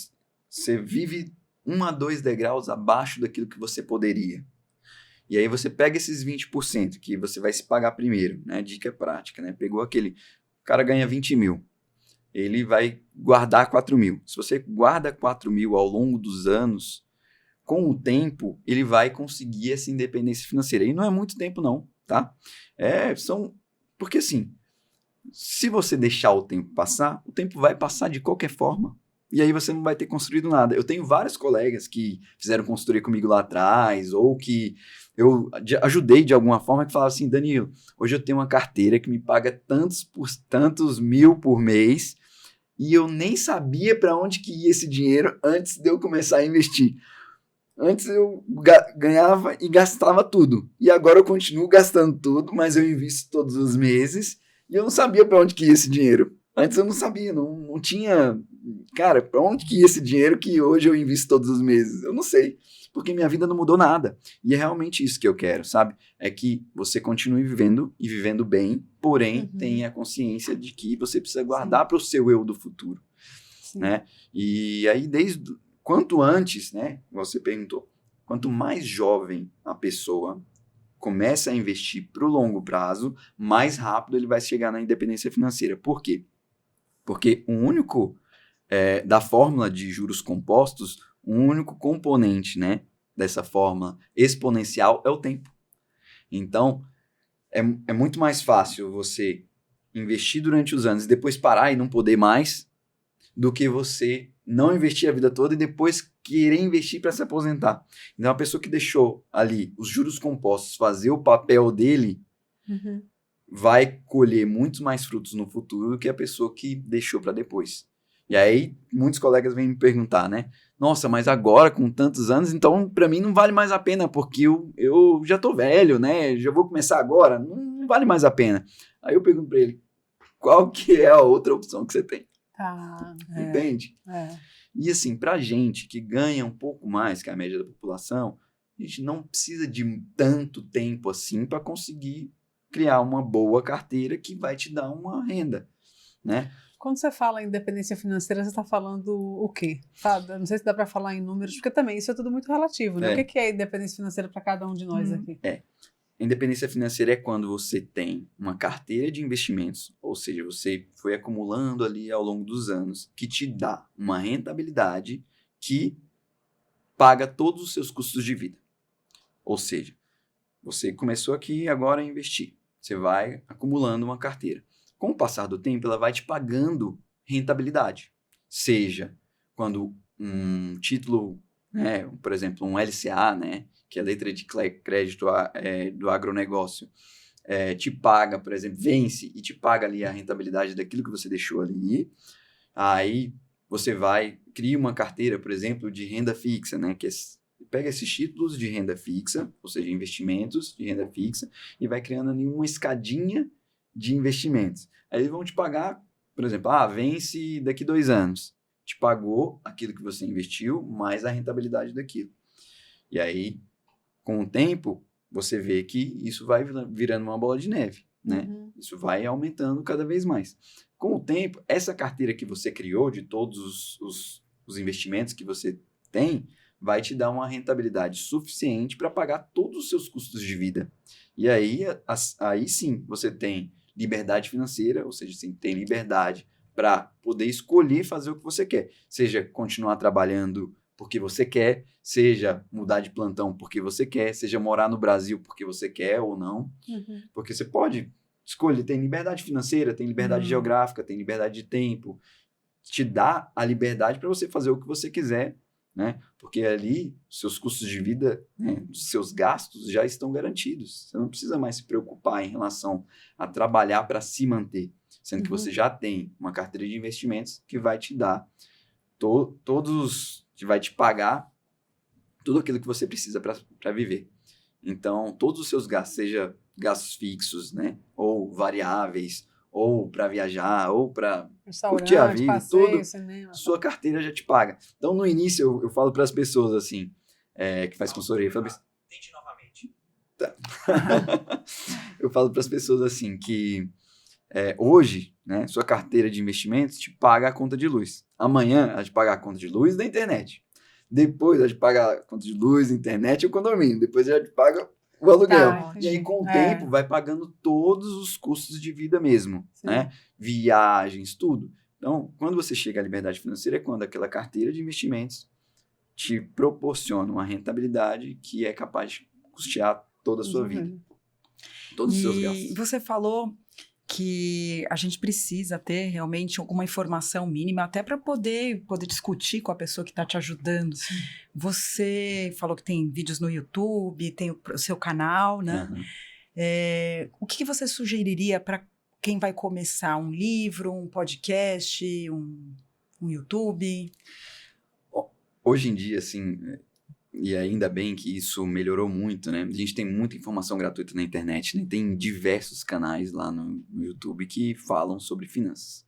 você vive 1 a 2 degraus abaixo daquilo que você poderia. E aí você pega esses 20% que você vai se pagar primeiro, né? Dica prática, né? Pegou o cara ganha 20 mil, ele vai guardar 4 mil. Se você guarda 4 mil ao longo dos anos, com o tempo, ele vai conseguir essa independência financeira. E não é muito tempo não, tá? Porque assim, se você deixar o tempo passar, o tempo vai passar de qualquer forma. E aí você não vai ter construído nada. Eu tenho vários colegas que fizeram consultoria comigo lá atrás, ou que eu ajudei de alguma forma, que falavam assim, Danilo, hoje eu tenho uma carteira que me paga tantos mil por mês, e eu nem sabia para onde que ia esse dinheiro antes de eu começar a investir. Antes eu ganhava e gastava tudo. E agora eu continuo gastando tudo, mas eu invisto todos os meses, e eu não sabia para onde que ia esse dinheiro. Antes eu não sabia, não tinha... Cara, para onde que ia esse dinheiro que hoje eu invisto todos os meses? Eu não sei, porque minha vida não mudou nada. E é realmente isso que eu quero, sabe? É que você continue vivendo e vivendo bem, porém tenha consciência de que você precisa guardar para o seu eu do futuro. Né? E aí, quanto antes, né? Você perguntou, quanto mais jovem a pessoa começa a investir para o longo prazo, mais rápido ele vai chegar na independência financeira. Por quê? Porque o único... da fórmula de juros compostos, o único componente, né, dessa fórmula exponencial é o tempo. Então, é muito mais fácil você investir durante os anos e depois parar e não poder mais, do que você não investir a vida toda e depois querer investir para se aposentar. Então, a pessoa que deixou ali os juros compostos fazer o papel dele vai colher muitos mais frutos no futuro do que a pessoa que deixou para depois. E aí, muitos colegas vêm me perguntar, né? Nossa, mas agora, com tantos anos, então, para mim não vale mais a pena, porque eu já tô velho, né? Já vou começar agora, não vale mais a pena. Aí eu pergunto para ele, qual que é a outra opção que você tem? Tá. Entende? É. E assim, pra gente que ganha um pouco mais que a média da população, a gente não precisa de tanto tempo assim para conseguir criar uma boa carteira que vai te dar uma renda, né? Quando você fala em independência financeira, você está falando o quê? Não sei se dá para falar em números, porque também isso é tudo muito relativo, né? O que é independência financeira para cada um de nós aqui? Independência financeira é quando você tem uma carteira de investimentos, ou seja, você foi acumulando ali ao longo dos anos, que te dá uma rentabilidade que paga todos os seus custos de vida. Ou seja, você começou aqui agora a investir, você vai acumulando uma carteira. Com o passar do tempo, ela vai te pagando rentabilidade. Seja quando um título, né, por exemplo, um LCA, né, que é a letra de crédito do agronegócio, te paga, por exemplo, vence e te paga ali a rentabilidade daquilo que você deixou ali. Aí você cria uma carteira, por exemplo, de renda fixa, né, que pega esses títulos de renda fixa, ou seja, investimentos de renda fixa, e vai criando ali uma escadinha de investimentos. Aí eles vão te pagar, por exemplo, vence daqui 2 anos. Te pagou aquilo que você investiu, mais a rentabilidade daquilo. E aí, com o tempo, você vê que isso vai virando uma bola de neve, né? Isso vai aumentando cada vez mais. Com o tempo, essa carteira que você criou de todos os investimentos que você tem, vai te dar uma rentabilidade suficiente para pagar todos os seus custos de vida. E aí sim, você tem liberdade financeira, ou seja, você tem liberdade para poder escolher fazer o que você quer. Seja continuar trabalhando porque você quer, seja mudar de plantão porque você quer, seja morar no Brasil porque você quer ou não. Porque você pode escolher, tem liberdade financeira, tem liberdade geográfica, tem liberdade de tempo. Te dá a liberdade para você fazer o que você quiser, né? Porque ali, seus custos de vida, né, seus gastos já estão garantidos. Você não precisa mais se preocupar em relação a trabalhar para se manter, sendo que você já tem uma carteira de investimentos que vai te dar que vai te pagar tudo aquilo que você precisa para viver. Então, todos os seus gastos, seja gastos fixos, né, ou variáveis, ou para viajar, ou para curtir a vida, passeio, tudo, cinema, sua carteira já te paga. Então, no início, eu falo para as pessoas assim, que faz consultoria, tente novamente. Tá. Eu falo para as pessoas assim, que hoje, né, sua carteira de investimentos te paga a conta de luz. Amanhã, ela te paga a conta de luz da internet. Depois, ela te paga a conta de luz, internet e o condomínio. Depois, ela te paga o aluguel. E aí, com o tempo, vai pagando todos os custos de vida mesmo, né? Viagens, tudo. Então, quando você chega à liberdade financeira, é quando aquela carteira de investimentos te proporciona uma rentabilidade que é capaz de custear toda a sua vida. Todos os seus gastos. E você falou que a gente precisa ter realmente alguma informação mínima até para poder discutir com a pessoa que está te ajudando. Sim. Você falou que tem vídeos no YouTube, tem o seu canal, né? O que você sugeriria para quem vai começar? Um livro, um podcast, um YouTube? Hoje em dia, assim, e ainda bem que isso melhorou muito, né? A gente tem muita informação gratuita na internet, né? Tem diversos canais lá no YouTube que falam sobre finanças.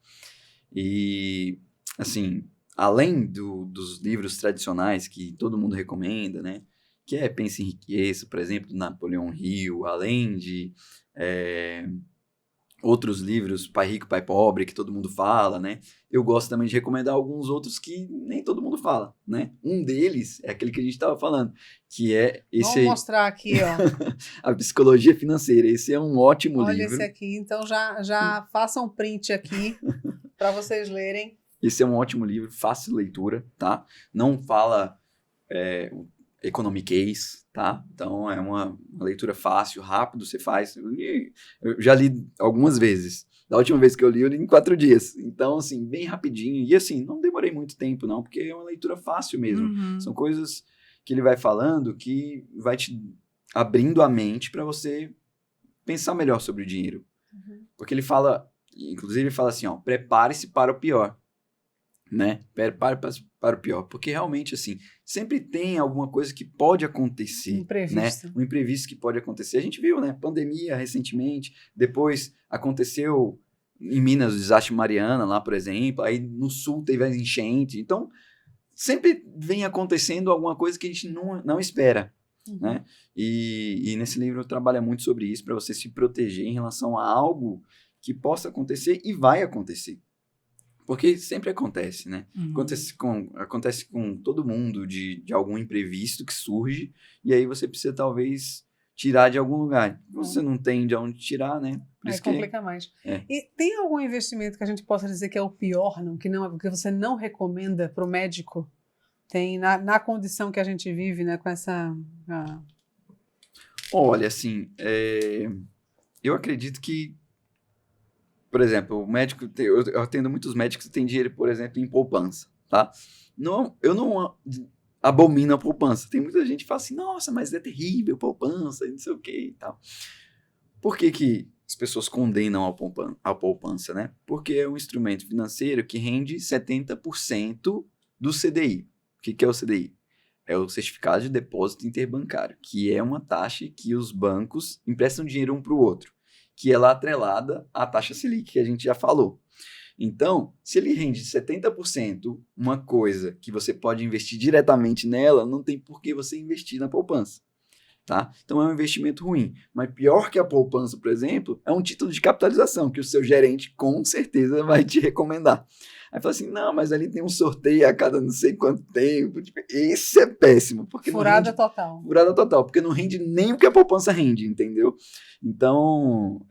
E, assim, além dos livros tradicionais que todo mundo recomenda, né? Que é Pense em Riqueza, por exemplo, do Napoleão Hill, além de outros livros, Pai Rico, Pai Pobre, que todo mundo fala, né? Eu gosto também de recomendar alguns outros que nem todo mundo fala, né? Um deles é aquele que a gente estava falando, que é esse Vamos mostrar aqui, ó. A Psicologia Financeira. Esse é um ótimo livro. Olha esse aqui. Então, já façam um print aqui para vocês lerem. Esse é um ótimo livro, fácil de leitura, tá? Não fala economiquez, tá? Então, é uma leitura fácil, rápido, você faz. Eu já li algumas vezes. Da última vez que eu li em 4 dias. Então, assim, bem rapidinho. E, assim, não demorei muito tempo, não, porque é uma leitura fácil mesmo. São coisas que ele vai falando que vai te abrindo a mente para você pensar melhor sobre o dinheiro. Porque ele fala, inclusive ele fala assim, ó, prepare-se para o pior, né? Prepare para o pior, porque realmente, assim, sempre tem alguma coisa que pode acontecer, Imprevisto. né? Um imprevisto que pode acontecer. A gente viu, né? Pandemia recentemente, depois aconteceu em Minas o desastre Mariana lá, por exemplo, aí no sul teve a enchente. Então, sempre vem acontecendo alguma coisa que a gente não espera. Né? E nesse livro trabalha muito sobre isso, para você se proteger em relação a algo que possa acontecer e vai acontecer. Porque sempre acontece, né? Acontece com todo mundo de algum imprevisto que surge, e aí você precisa talvez tirar de algum lugar. Você não tem de onde tirar, né? Por isso complica mais. E tem algum investimento que a gente possa dizer que é o pior, não? Que você não recomenda para o médico? Tem na condição que a gente vive, né? Com essa... Olha, assim, eu acredito que, por exemplo, o médico, eu atendo muitos médicos que têm dinheiro, por exemplo, em poupança, tá? Eu não abomino a poupança. Tem muita gente que fala assim, nossa, mas é terrível poupança, não sei o que e tal. Por que as pessoas condenam a poupança, né? Porque é um instrumento financeiro que rende 70% do CDI. O que é o CDI? É o Certificado de Depósito Interbancário, que é uma taxa que os bancos emprestam dinheiro um para o outro, que é lá atrelada à taxa Selic, que a gente já falou. Então, se ele rende 70%, uma coisa que você pode investir diretamente nela, não tem por que você investir na poupança. Tá? Então é um investimento ruim. Mas pior que a poupança, por exemplo, é um título de capitalização que o seu gerente com certeza vai te recomendar. Aí fala assim, não, mas ali tem um sorteio a cada não sei quanto tempo. Tipo, esse é péssimo. Porque Furada total. Furada total, porque não rende nem o que a poupança rende, entendeu? Então,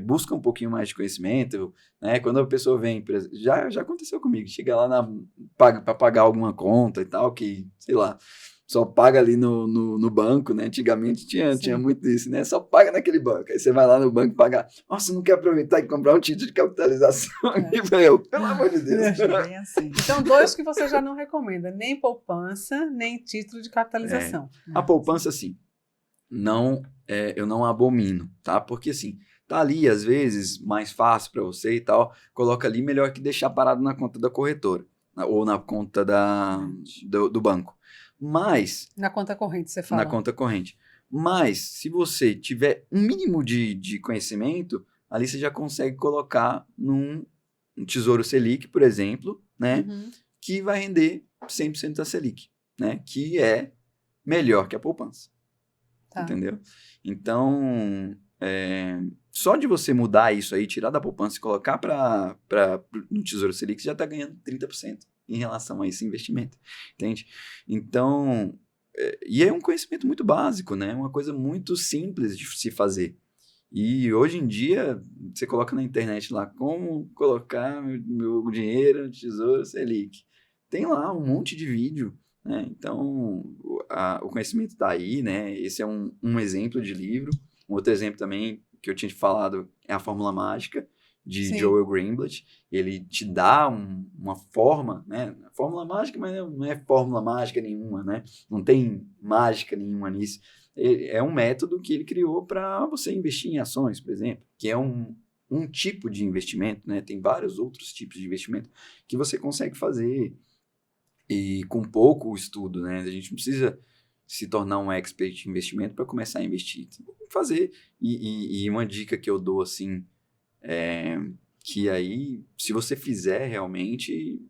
busca um pouquinho mais de conhecimento, né? Quando a pessoa vem, já aconteceu comigo, chega lá para pagar alguma conta e tal, que, sei lá, só paga ali no banco, né? Antigamente tinha muito isso, né? Só paga naquele banco. Aí você vai lá no banco pagar. Nossa, não quer aproveitar e comprar um título de capitalização aqui para eu? Pelo amor de Deus. Bem assim. Então, 2 que você já não recomenda, nem poupança, nem título de capitalização. A poupança, sim. Eu não abomino, tá? Porque, assim, tá ali, às vezes, mais fácil para você e tal. Coloca ali, melhor que deixar parado na conta da corretora. Ou na conta do banco. Mas... Na conta corrente, você fala. Na conta corrente. Mas, se você tiver um mínimo de conhecimento, ali você já consegue colocar num Tesouro Selic, por exemplo, né? Que vai render 100% da Selic, né? Que é melhor que a poupança. Tá. Entendeu? Então, só de você mudar isso aí, tirar da poupança e colocar no Tesouro Selic, você já está ganhando 30% em relação a esse investimento, entende? Então, e é um conhecimento muito básico, né? Uma coisa muito simples de se fazer. E hoje em dia, você coloca na internet lá, como colocar meu dinheiro no Tesouro Selic. Tem lá um monte de vídeo, né? Então, o conhecimento está aí, né? Esse é um exemplo de livro. Um outro exemplo também que eu tinha te falado é a Fórmula Mágica, de Joel Greenblatt. Ele te dá uma forma, né? Fórmula mágica, mas não é fórmula mágica nenhuma, né? Não tem mágica nenhuma nisso. É um método que ele criou para você investir em ações, por exemplo, que é um tipo de investimento, né? Tem vários outros tipos de investimento que você consegue fazer e com pouco estudo, né? A gente não precisa se tornar um expert em investimento para começar a investir. Tem que fazer. E uma dica que eu dou, assim, que aí, se você fizer realmente,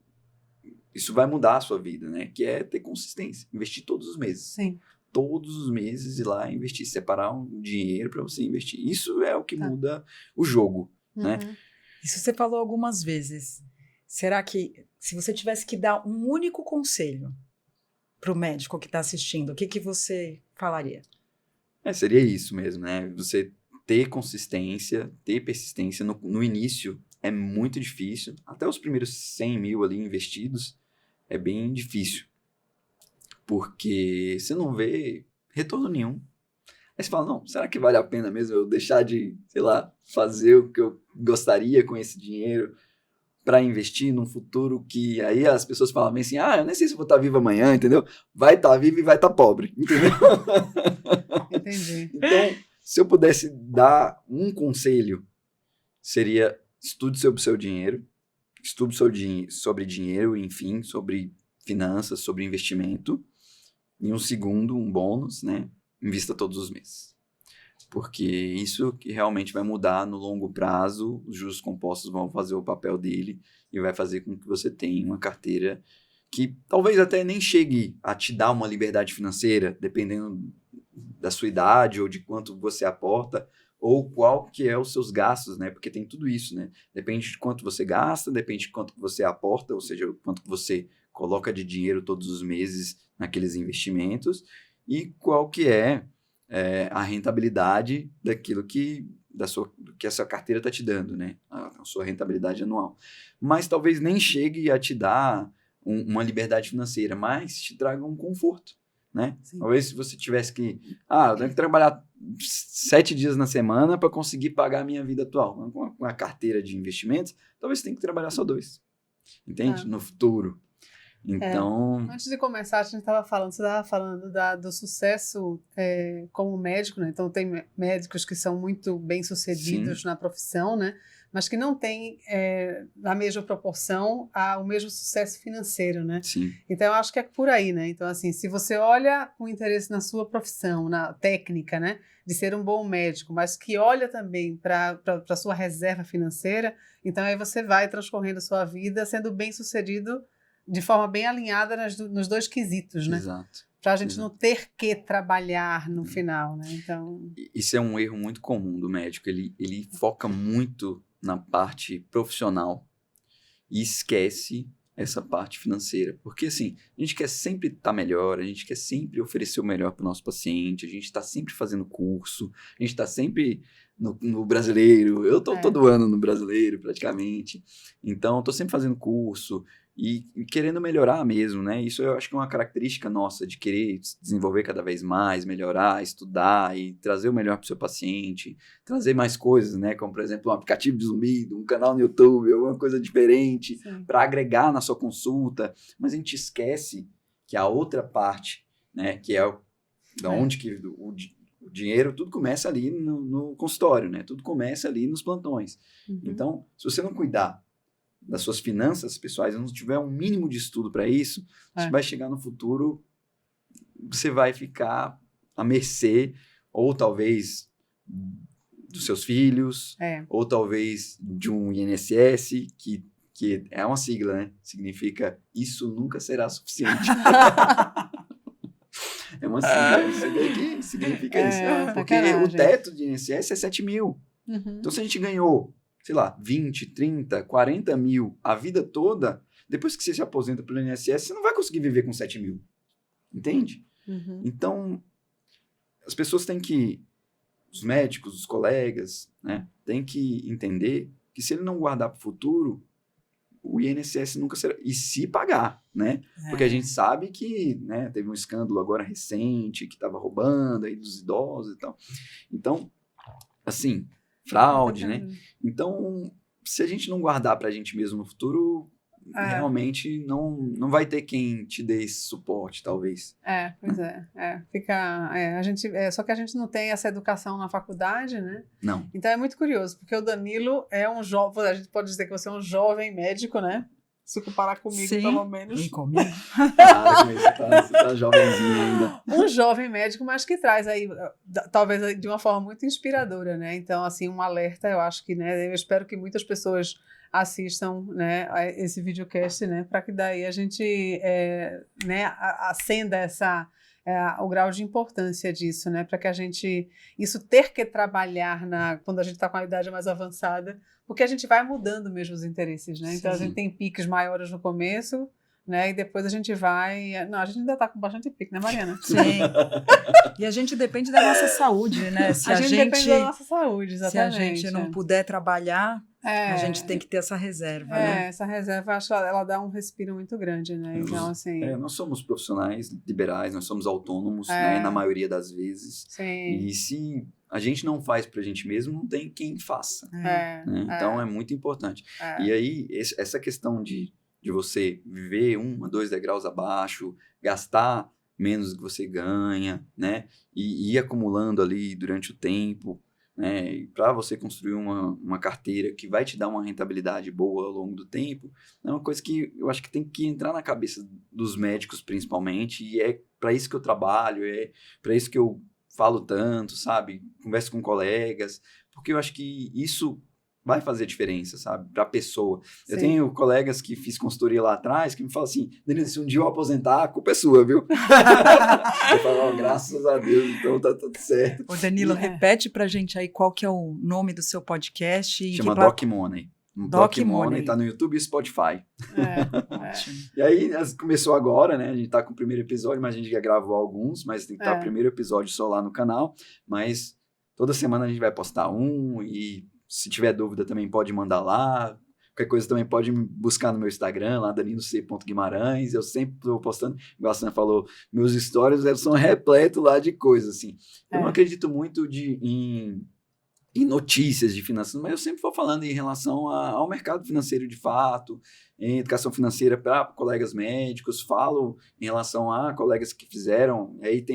isso vai mudar a sua vida, né? Que é ter consistência, investir todos os meses. Sim. Todos os meses ir lá investir, separar um dinheiro para você investir. Isso é o que muda o jogo, né? Isso você falou algumas vezes. Será que, se você tivesse que dar um único conselho para o médico que está assistindo, o que você falaria? Seria isso mesmo, né? Você ter consistência, ter persistência. No início é muito difícil. Até os primeiros 100 mil ali investidos é bem difícil. Porque você não vê retorno nenhum. Aí você fala, não, será que vale a pena mesmo eu deixar de, sei lá, fazer o que eu gostaria com esse dinheiro para investir num futuro que aí as pessoas falam assim, eu nem sei se eu vou estar vivo amanhã, entendeu? Vai estar vivo e vai estar pobre, entendeu? Entendi. Então, se eu pudesse dar um conselho, seria estude sobre o seu dinheiro, estude sobre dinheiro, enfim, sobre finanças, sobre investimento. E um segundo, um bônus, né? Invista todos os meses. Porque isso que realmente vai mudar no longo prazo, os juros compostos vão fazer o papel dele e vai fazer com que você tenha uma carteira que talvez até nem chegue a te dar uma liberdade financeira, dependendo da sua idade ou de quanto você aporta, ou qual que é os seus gastos, né? Porque tem tudo isso, né? Depende de quanto você gasta, depende de quanto você aporta, ou seja, quanto você coloca de dinheiro todos os meses naqueles investimentos, e qual que é a rentabilidade daquilo que a sua carteira está te dando, né? A sua rentabilidade anual. Mas talvez nem chegue a te dar uma liberdade financeira, mas te traga um conforto, né? Sim. Talvez se você tivesse que... eu tenho que trabalhar 7 dias na semana para conseguir pagar a minha vida atual. Com a carteira de investimentos, talvez você tenha que trabalhar só 2. Entende? No futuro. Então... Antes de começar, você estava falando do sucesso como médico, né? Então, tem médicos que são muito bem-sucedidos na profissão, né? Mas que não têm, na mesma proporção, o mesmo sucesso financeiro, né? Sim. Então, eu acho que é por aí, né? Então, assim, se você olha com interesse na sua profissão, na técnica, né? De ser um bom médico, mas que olha também para a sua reserva financeira, então aí você vai transcorrendo a sua vida sendo bem-sucedido de forma bem alinhada nos 2 quesitos, né? Exato. Para a gente não ter que trabalhar no final, né? Então... Isso é um erro muito comum do médico. Ele foca muito na parte profissional e esquece essa parte financeira. Porque, assim, a gente quer sempre estar melhor, a gente quer sempre oferecer o melhor para o nosso paciente, a gente está sempre fazendo curso, a gente está sempre no brasileiro. Eu estou todo ano no brasileiro, praticamente. Então, estou sempre fazendo curso e querendo melhorar mesmo, né? Isso eu acho que é uma característica nossa, de querer se desenvolver cada vez mais, melhorar, estudar e trazer o melhor para o seu paciente, trazer mais coisas, né? Como, por exemplo, um aplicativo de zumbido, um canal no YouTube, alguma coisa diferente para agregar na sua consulta. Mas a gente esquece que a outra parte, né? Que é onde que o dinheiro, tudo começa ali no consultório, né? Tudo começa ali nos plantões. Então, se você não cuidar das suas finanças pessoais, não tiver um mínimo de estudo para isso, você vai chegar no futuro, você vai ficar à mercê, ou talvez dos seus filhos, ou talvez de um INSS, que é uma sigla, né? Significa isso nunca será suficiente. É uma sigla que significa isso. Porque o teto de INSS é 7 mil. Então, se a gente ganhou, sei lá, 20, 30, 40 mil a vida toda, depois que você se aposenta pelo INSS, você não vai conseguir viver com 7 mil. Entende? Então, as pessoas têm que, os médicos, os colegas, né, têm que entender que se ele não guardar para o futuro, o INSS nunca será... E se pagar, né? Porque a gente sabe que, né, teve um escândalo agora recente que estava roubando aí dos idosos e tal. Então, assim, fraude, né? Então, se a gente não guardar pra gente mesmo no futuro, realmente não vai ter quem te dê esse suporte, talvez. Pois só que a gente não tem essa educação na faculdade, né? Não. Então é muito curioso, porque o Danilo é um jovem, a gente pode dizer que você é um jovem médico, né? Se comparar comigo, pelo menos. Sim, comigo. Você tá jovenzinho ainda. Um jovem médico, mas que traz aí, talvez de uma forma muito inspiradora, né? Então, assim, um alerta, eu acho que, né? Eu espero que muitas pessoas assistam, né, a esse videocast, né? Para que daí a gente, né, acenda o grau de importância disso, né? Para que a gente, isso ter que trabalhar quando a gente está com a idade mais avançada, porque a gente vai mudando mesmo os interesses, né? Então, a gente tem piques maiores no começo, né? E depois a gente vai... Não, a gente ainda está com bastante pique, né, Mariana? Sim. E a gente depende da nossa saúde, né? Se a gente depende da nossa saúde, exatamente. Se a gente não puder trabalhar, a gente tem que ter essa reserva, né? Essa reserva, acho que ela dá um respiro muito grande, né? Então, assim... nós somos profissionais liberais, nós somos autônomos, né, na maioria das vezes. Sim. E se a gente não faz pra gente mesmo, não tem quem faça. Né? Então, é muito importante. E aí, essa questão de você viver 1 a 2 degraus abaixo, gastar menos do que você ganha, né? E ir acumulando ali durante o tempo, né? Para você construir uma carteira que vai te dar uma rentabilidade boa ao longo do tempo, é uma coisa que eu acho que tem que entrar na cabeça dos médicos, principalmente, e é para isso que eu trabalho, é para isso que eu falo tanto, sabe? Converso com colegas, porque eu acho que isso vai fazer diferença, sabe? Para a pessoa. Sim. Eu tenho colegas que fiz consultoria lá atrás que me falam assim, Danilo, se um dia eu aposentar, a culpa é sua, viu? Eu falo, graças a Deus, então tá tudo certo. Ô Danilo, repete pra gente aí qual que é o nome do seu podcast. Chama Doc Money. Doc Money, tá no YouTube e Spotify. E aí, começou agora, né? A gente tá com o primeiro episódio, mas a gente já gravou alguns, mas tem que estar o primeiro episódio só lá no canal. Mas toda semana a gente vai postar um e se tiver dúvida também pode mandar lá. Qualquer coisa também pode me buscar no meu Instagram, lá danilc.guimarães. Eu sempre estou postando, igual a Sam falou, meus stories são repletos lá de coisas, assim. Eu não acredito muito em notícias de finanças, mas eu sempre vou falando em relação ao mercado financeiro de fato, em educação financeira para colegas médicos, falo em relação a colegas que fizeram, aí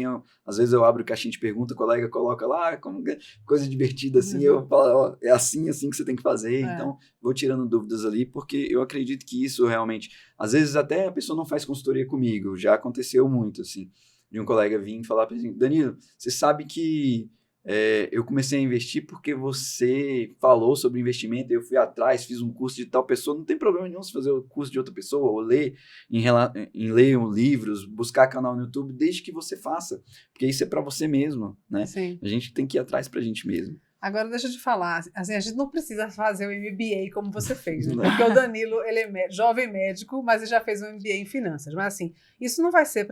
às vezes eu abro caixinha de pergunta, o colega coloca lá, como coisa divertida assim, eu falo, ó, é assim que você tem que fazer, então vou tirando dúvidas ali, porque eu acredito que isso realmente, às vezes até a pessoa não faz consultoria comigo, já aconteceu muito, assim, de um colega vir e falar para mim, Danilo, você sabe que eu comecei a investir porque você falou sobre investimento, eu fui atrás, fiz um curso de tal pessoa, não tem problema nenhum se fazer o curso de outra pessoa, ou ler ler livros, buscar canal no YouTube, desde que você faça, porque isso é para você mesmo, né? Sim. A gente tem que ir atrás pra gente mesmo. Agora, deixa eu te falar, assim, a gente não precisa fazer o MBA como você fez, né? Porque o Danilo, ele é jovem médico, mas ele já fez um MBA em finanças. Mas, assim, isso não vai ser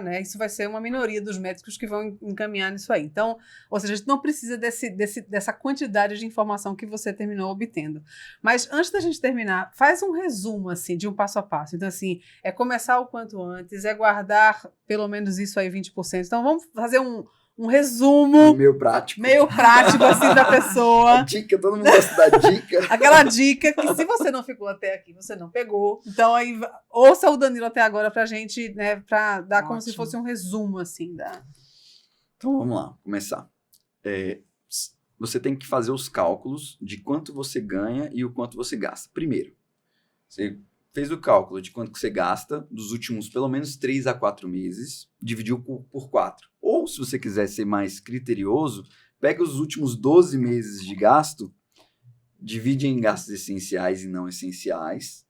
né? Isso vai ser uma minoria dos médicos que vão encaminhar nisso aí. Então, ou seja, a gente não precisa dessa quantidade de informação que você terminou obtendo. Mas, antes da gente terminar, faz um resumo, assim, de um passo a passo. Então, assim, é começar o quanto antes, é guardar pelo menos isso aí, 20%. Então, vamos fazer um resumo meio prático assim da pessoa. A dica, todo mundo gosta da dica. Aquela dica que se você não ficou até aqui, você não pegou. Então aí ouça o Danilo até agora pra gente, né, pra dar como se fosse um resumo assim da. Então vamos lá, começar. Você tem que fazer os cálculos de quanto você ganha e o quanto você gasta. Primeiro, você fez o cálculo de quanto que você gasta dos últimos pelo menos 3 a 4 meses, dividiu por 4. Ou, se você quiser ser mais criterioso, pega os últimos 12 meses de gasto, divide em gastos essenciais e não essenciais,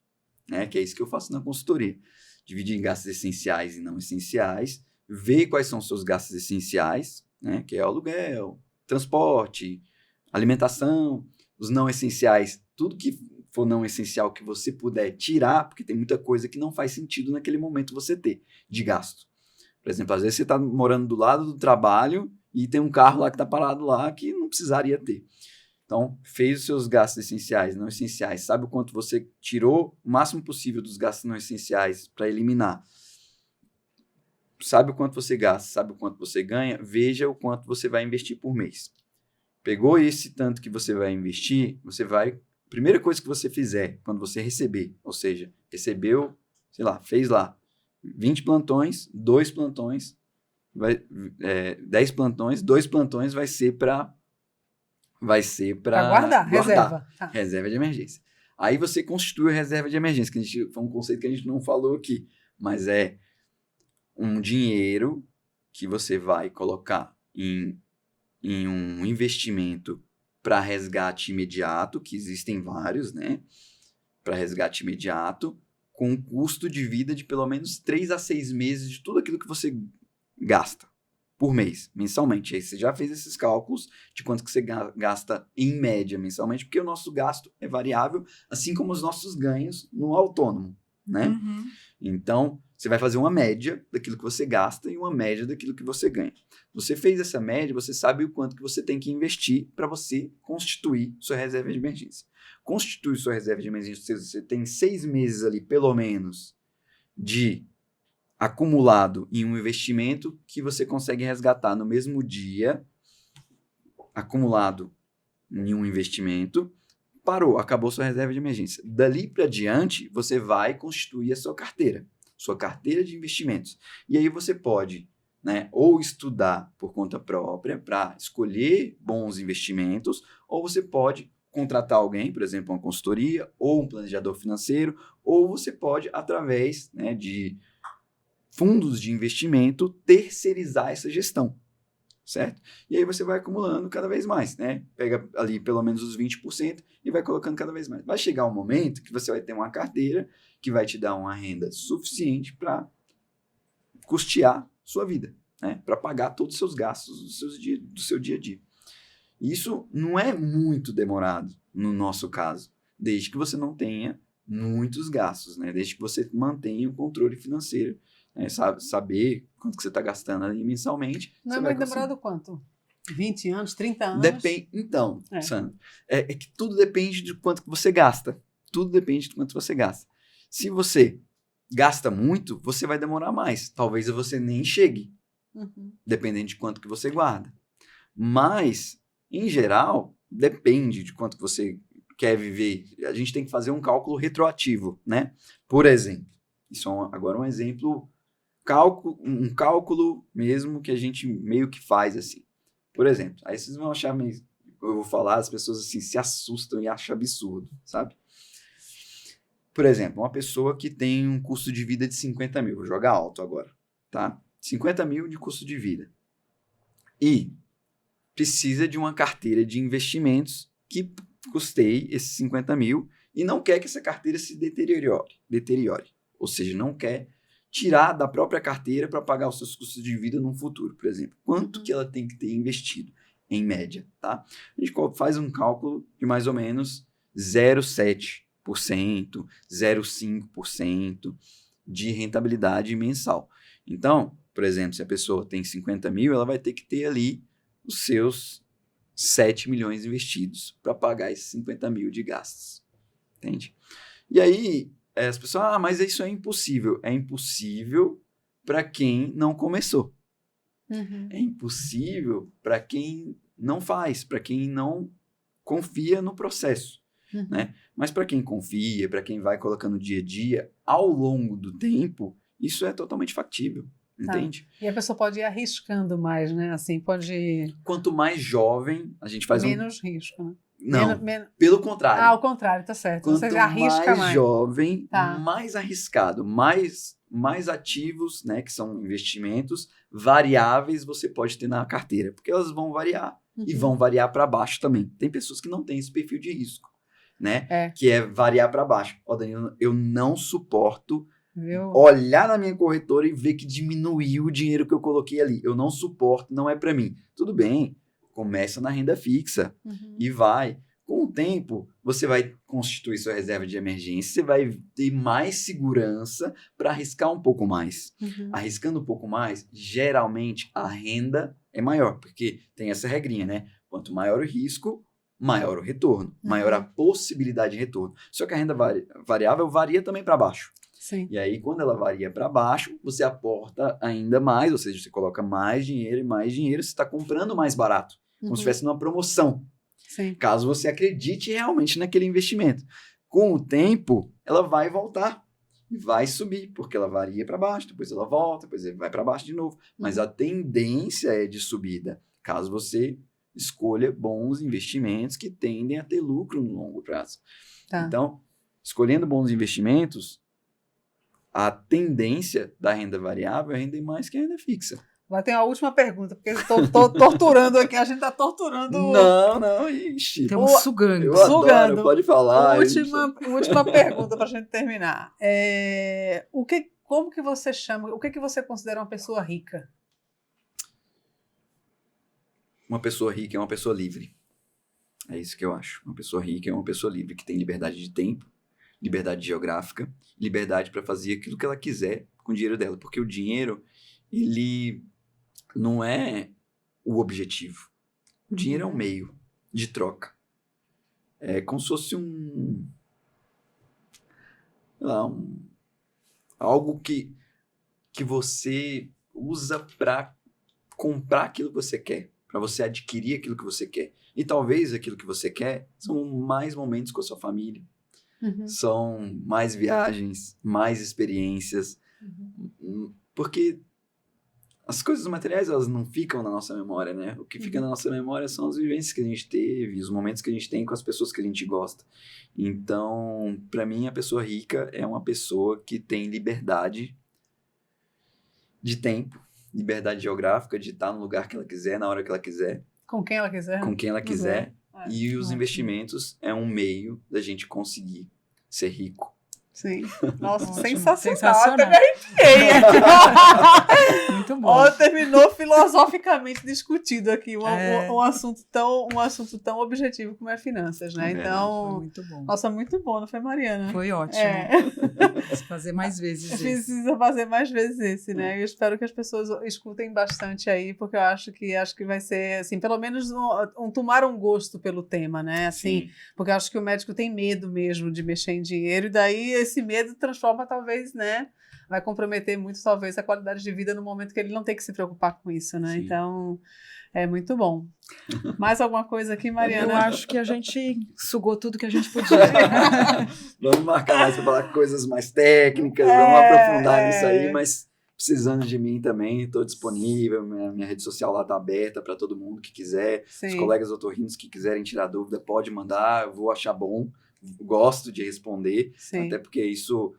né? Que é isso que eu faço na consultoria. Divide em gastos essenciais e não essenciais, vê quais são os seus gastos essenciais, né? Que é o aluguel, transporte, alimentação, os não essenciais, tudo que for não essencial que você puder tirar, porque tem muita coisa que não faz sentido naquele momento você ter de gasto. Por exemplo, às vezes você está morando do lado do trabalho e tem um carro lá que está parado lá que não precisaria ter. Então, fez os seus gastos essenciais, não essenciais, sabe o quanto você tirou o máximo possível dos gastos não essenciais para eliminar. Sabe o quanto você gasta, sabe o quanto você ganha, veja o quanto você vai investir por mês. Pegou esse tanto que você vai investir, você vai... Primeira coisa que você fizer, quando você receber, ou seja, recebeu, sei lá, fez lá, 20 plantões, 2 plantões, 10 plantões, 2 plantões vai ser para guardar. Reserva. Tá. Reserva de emergência. Aí você constitui a reserva de emergência, que foi um conceito que a gente não falou aqui, mas é um dinheiro que você vai colocar em um investimento para resgate imediato, que existem vários, né? Para resgate imediato, com um custo de vida de pelo menos 3 a 6 meses de tudo aquilo que você gasta por mês, mensalmente. Aí você já fez esses cálculos de quanto que você gasta em média mensalmente, porque o nosso gasto é variável, assim como os nossos ganhos no autônomo, né? Uhum. Então, você vai fazer uma média daquilo que você gasta e uma média daquilo que você ganha. Você fez essa média, você sabe o quanto que você tem que investir para você constituir sua reserva de emergência. Constituir sua reserva de emergência, você tem 6 meses ali, pelo menos, de acumulado em um investimento que você consegue resgatar no mesmo dia, acumulado em um investimento, parou, acabou sua reserva de emergência. Dali para diante, você vai constituir a sua carteira de investimentos. E aí você pode, né, ou estudar por conta própria para escolher bons investimentos, ou você pode contratar alguém, por exemplo, uma consultoria ou um planejador financeiro, ou você pode, através, né, de fundos de investimento, terceirizar essa gestão, certo? E aí você vai acumulando cada vez mais, né? Pega ali pelo menos os 20% e vai colocando cada vez mais. Vai chegar um momento que você vai ter uma carteira que vai te dar uma renda suficiente para custear sua vida, né? Para pagar todos os seus gastos do seu dia a dia. Isso não é muito demorado no nosso caso, desde que você não tenha muitos gastos, né? Desde que você mantenha o controle financeiro, né? Saber quanto que você está gastando ali mensalmente. Não é muito demorado quanto? 20 anos, 30 anos? Depende. Então, Sandra, é que tudo depende de quanto que você gasta. Tudo depende de quanto você gasta. Se você gasta muito, você vai demorar mais. Talvez você nem chegue, dependendo de quanto que você guarda. Mas, em geral, depende de quanto que você quer viver. A gente tem que fazer um cálculo retroativo, né? Por exemplo, isso é agora um exemplo, um cálculo mesmo que a gente meio que faz assim. Por exemplo, aí vocês vão achar meio... Eu vou falar, as pessoas assim se assustam e acham absurdo, sabe? Por exemplo, uma pessoa que tem um custo de vida de 50 mil, vou jogar alto agora, tá? 50 mil de custo de vida. E precisa de uma carteira de investimentos que custeie esses 50 mil e não quer que essa carteira se deteriore. Ou seja, não quer tirar da própria carteira para pagar os seus custos de vida no futuro, por exemplo. Quanto que ela tem que ter investido, em média, tá? A gente faz um cálculo de mais ou menos 0,7%, 0,5% de rentabilidade mensal. Então, por exemplo, se a pessoa tem 50 mil, ela vai ter que ter ali os seus 7 milhões investidos para pagar esses 50 mil de gastos. Entende? E aí, as pessoas, mas isso é impossível. É impossível para quem não começou. É impossível para quem não faz, para quem não confia no processo. Né? Mas para quem confia, para quem vai colocando dia a dia, ao longo do tempo, isso é totalmente factível. Entende? E a pessoa pode ir arriscando mais, né? Assim, pode... Quanto mais jovem, a gente faz menos risco, né? Não, pelo contrário. Ao contrário, tá certo. Quanto Você arrisca mais jovem, tá. mais arriscado, mais ativos, né, que são investimentos variáveis você pode ter na carteira, porque elas vão variar e vão variar para baixo também. Tem pessoas que não têm esse perfil de risco, né? Que é variar para baixo. Ó, Danilo, eu não suporto olhar na minha corretora e ver que diminuiu o dinheiro que eu coloquei ali. Eu não suporto, não é para mim. Tudo bem, começa na renda fixa e vai. Com o tempo, você vai constituir sua reserva de emergência, você vai ter mais segurança para arriscar um pouco mais. Arriscando um pouco mais, geralmente a renda é maior, porque tem essa regrinha, né? Quanto maior o risco, maior o retorno, maior a possibilidade de retorno. Só que a renda variável varia também para baixo. Sim. E aí, quando ela varia para baixo, você aporta ainda mais, ou seja, você coloca mais dinheiro e mais dinheiro, você está comprando mais barato, como se estivesse numa promoção. Sim. Caso você acredite realmente naquele investimento. Com o tempo, ela vai voltar e vai subir, porque ela varia para baixo, depois ela volta, depois vai para baixo de novo. Mas a tendência é de subida, caso você escolha bons investimentos que tendem a ter lucro no longo prazo. Tá. Então, escolhendo bons investimentos, a tendência da renda variável é render mais que a renda fixa. Lá tem a última pergunta, porque eu estou torturando aqui, a gente está torturando... Não, ixi. Estamos sugando. Eu adoro, pode falar. Última pergunta para a gente terminar. Como que você chama, o que você considera uma pessoa rica? Uma pessoa rica é uma pessoa livre. É isso que eu acho. Uma pessoa rica é uma pessoa livre, que tem liberdade de tempo, liberdade geográfica, liberdade para fazer aquilo que ela quiser com o dinheiro dela, porque o dinheiro, ele não é o objetivo. O dinheiro é um meio de troca. É como se fosse algo que você usa para comprar aquilo que você quer, para você adquirir aquilo que você quer. E talvez aquilo que você quer são mais momentos com a sua família, são mais viagens, mais experiências, porque as coisas materiais, elas não ficam na nossa memória, né? O que fica na nossa memória são as vivências que a gente teve, os momentos que a gente tem com as pessoas que a gente gosta. Então, para mim, a pessoa rica é uma pessoa que tem liberdade de tempo, liberdade geográfica, de estar no lugar que ela quiser, na hora que ela quiser. Com quem ela quiser. Com quem ela quiser. E os ótimo. investimentos é um meio da gente conseguir ser rico. Sim. Nossa, Ótimo, sensacional. Até me arrepiei. Muito bom. Ó, terminou filosoficamente discutido aqui um assunto tão objetivo como é finanças, né? É, Então, foi muito bom. nossa, muito bom, não foi, Mariana? Foi ótimo. Preciso fazer mais vezes esse. Precisa fazer mais vezes esse, né? Eu espero que as pessoas escutem bastante aí, porque eu acho que vai ser, assim, pelo menos tomar um gosto pelo tema, né? Assim, Sim. porque eu acho que o médico tem medo mesmo de mexer em dinheiro, e daí esse medo transforma, talvez, né? Vai comprometer muito, talvez, a qualidade de vida no momento que ele não tem que se preocupar com isso, né? Sim. Então, é muito bom. Mais alguma coisa aqui, Mariana? Eu acho que a gente sugou tudo que a gente podia. Vamos marcar mais para falar coisas mais técnicas, vamos aprofundar nisso aí, mas precisando de mim também, estou disponível, minha rede social lá está aberta para todo mundo que quiser. Sim. Os colegas otorrinos que quiserem tirar dúvida, pode mandar, eu vou achar bom, gosto de responder, Sim. até porque isso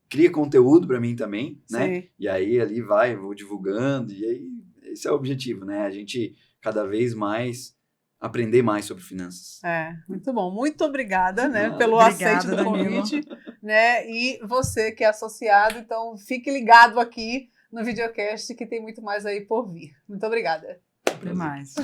cria conteúdo para mim também, né? Sim. E aí ali vou divulgando, e aí esse é o objetivo, né? A gente cada vez mais aprender mais sobre finanças. Muito bom. Muito obrigada, né, Nada. pelo Obrigada, aceite do Danilo. convite, né? E você que é associado, então fique ligado aqui no videocast que tem muito mais aí por vir. Muito obrigada. Até mais.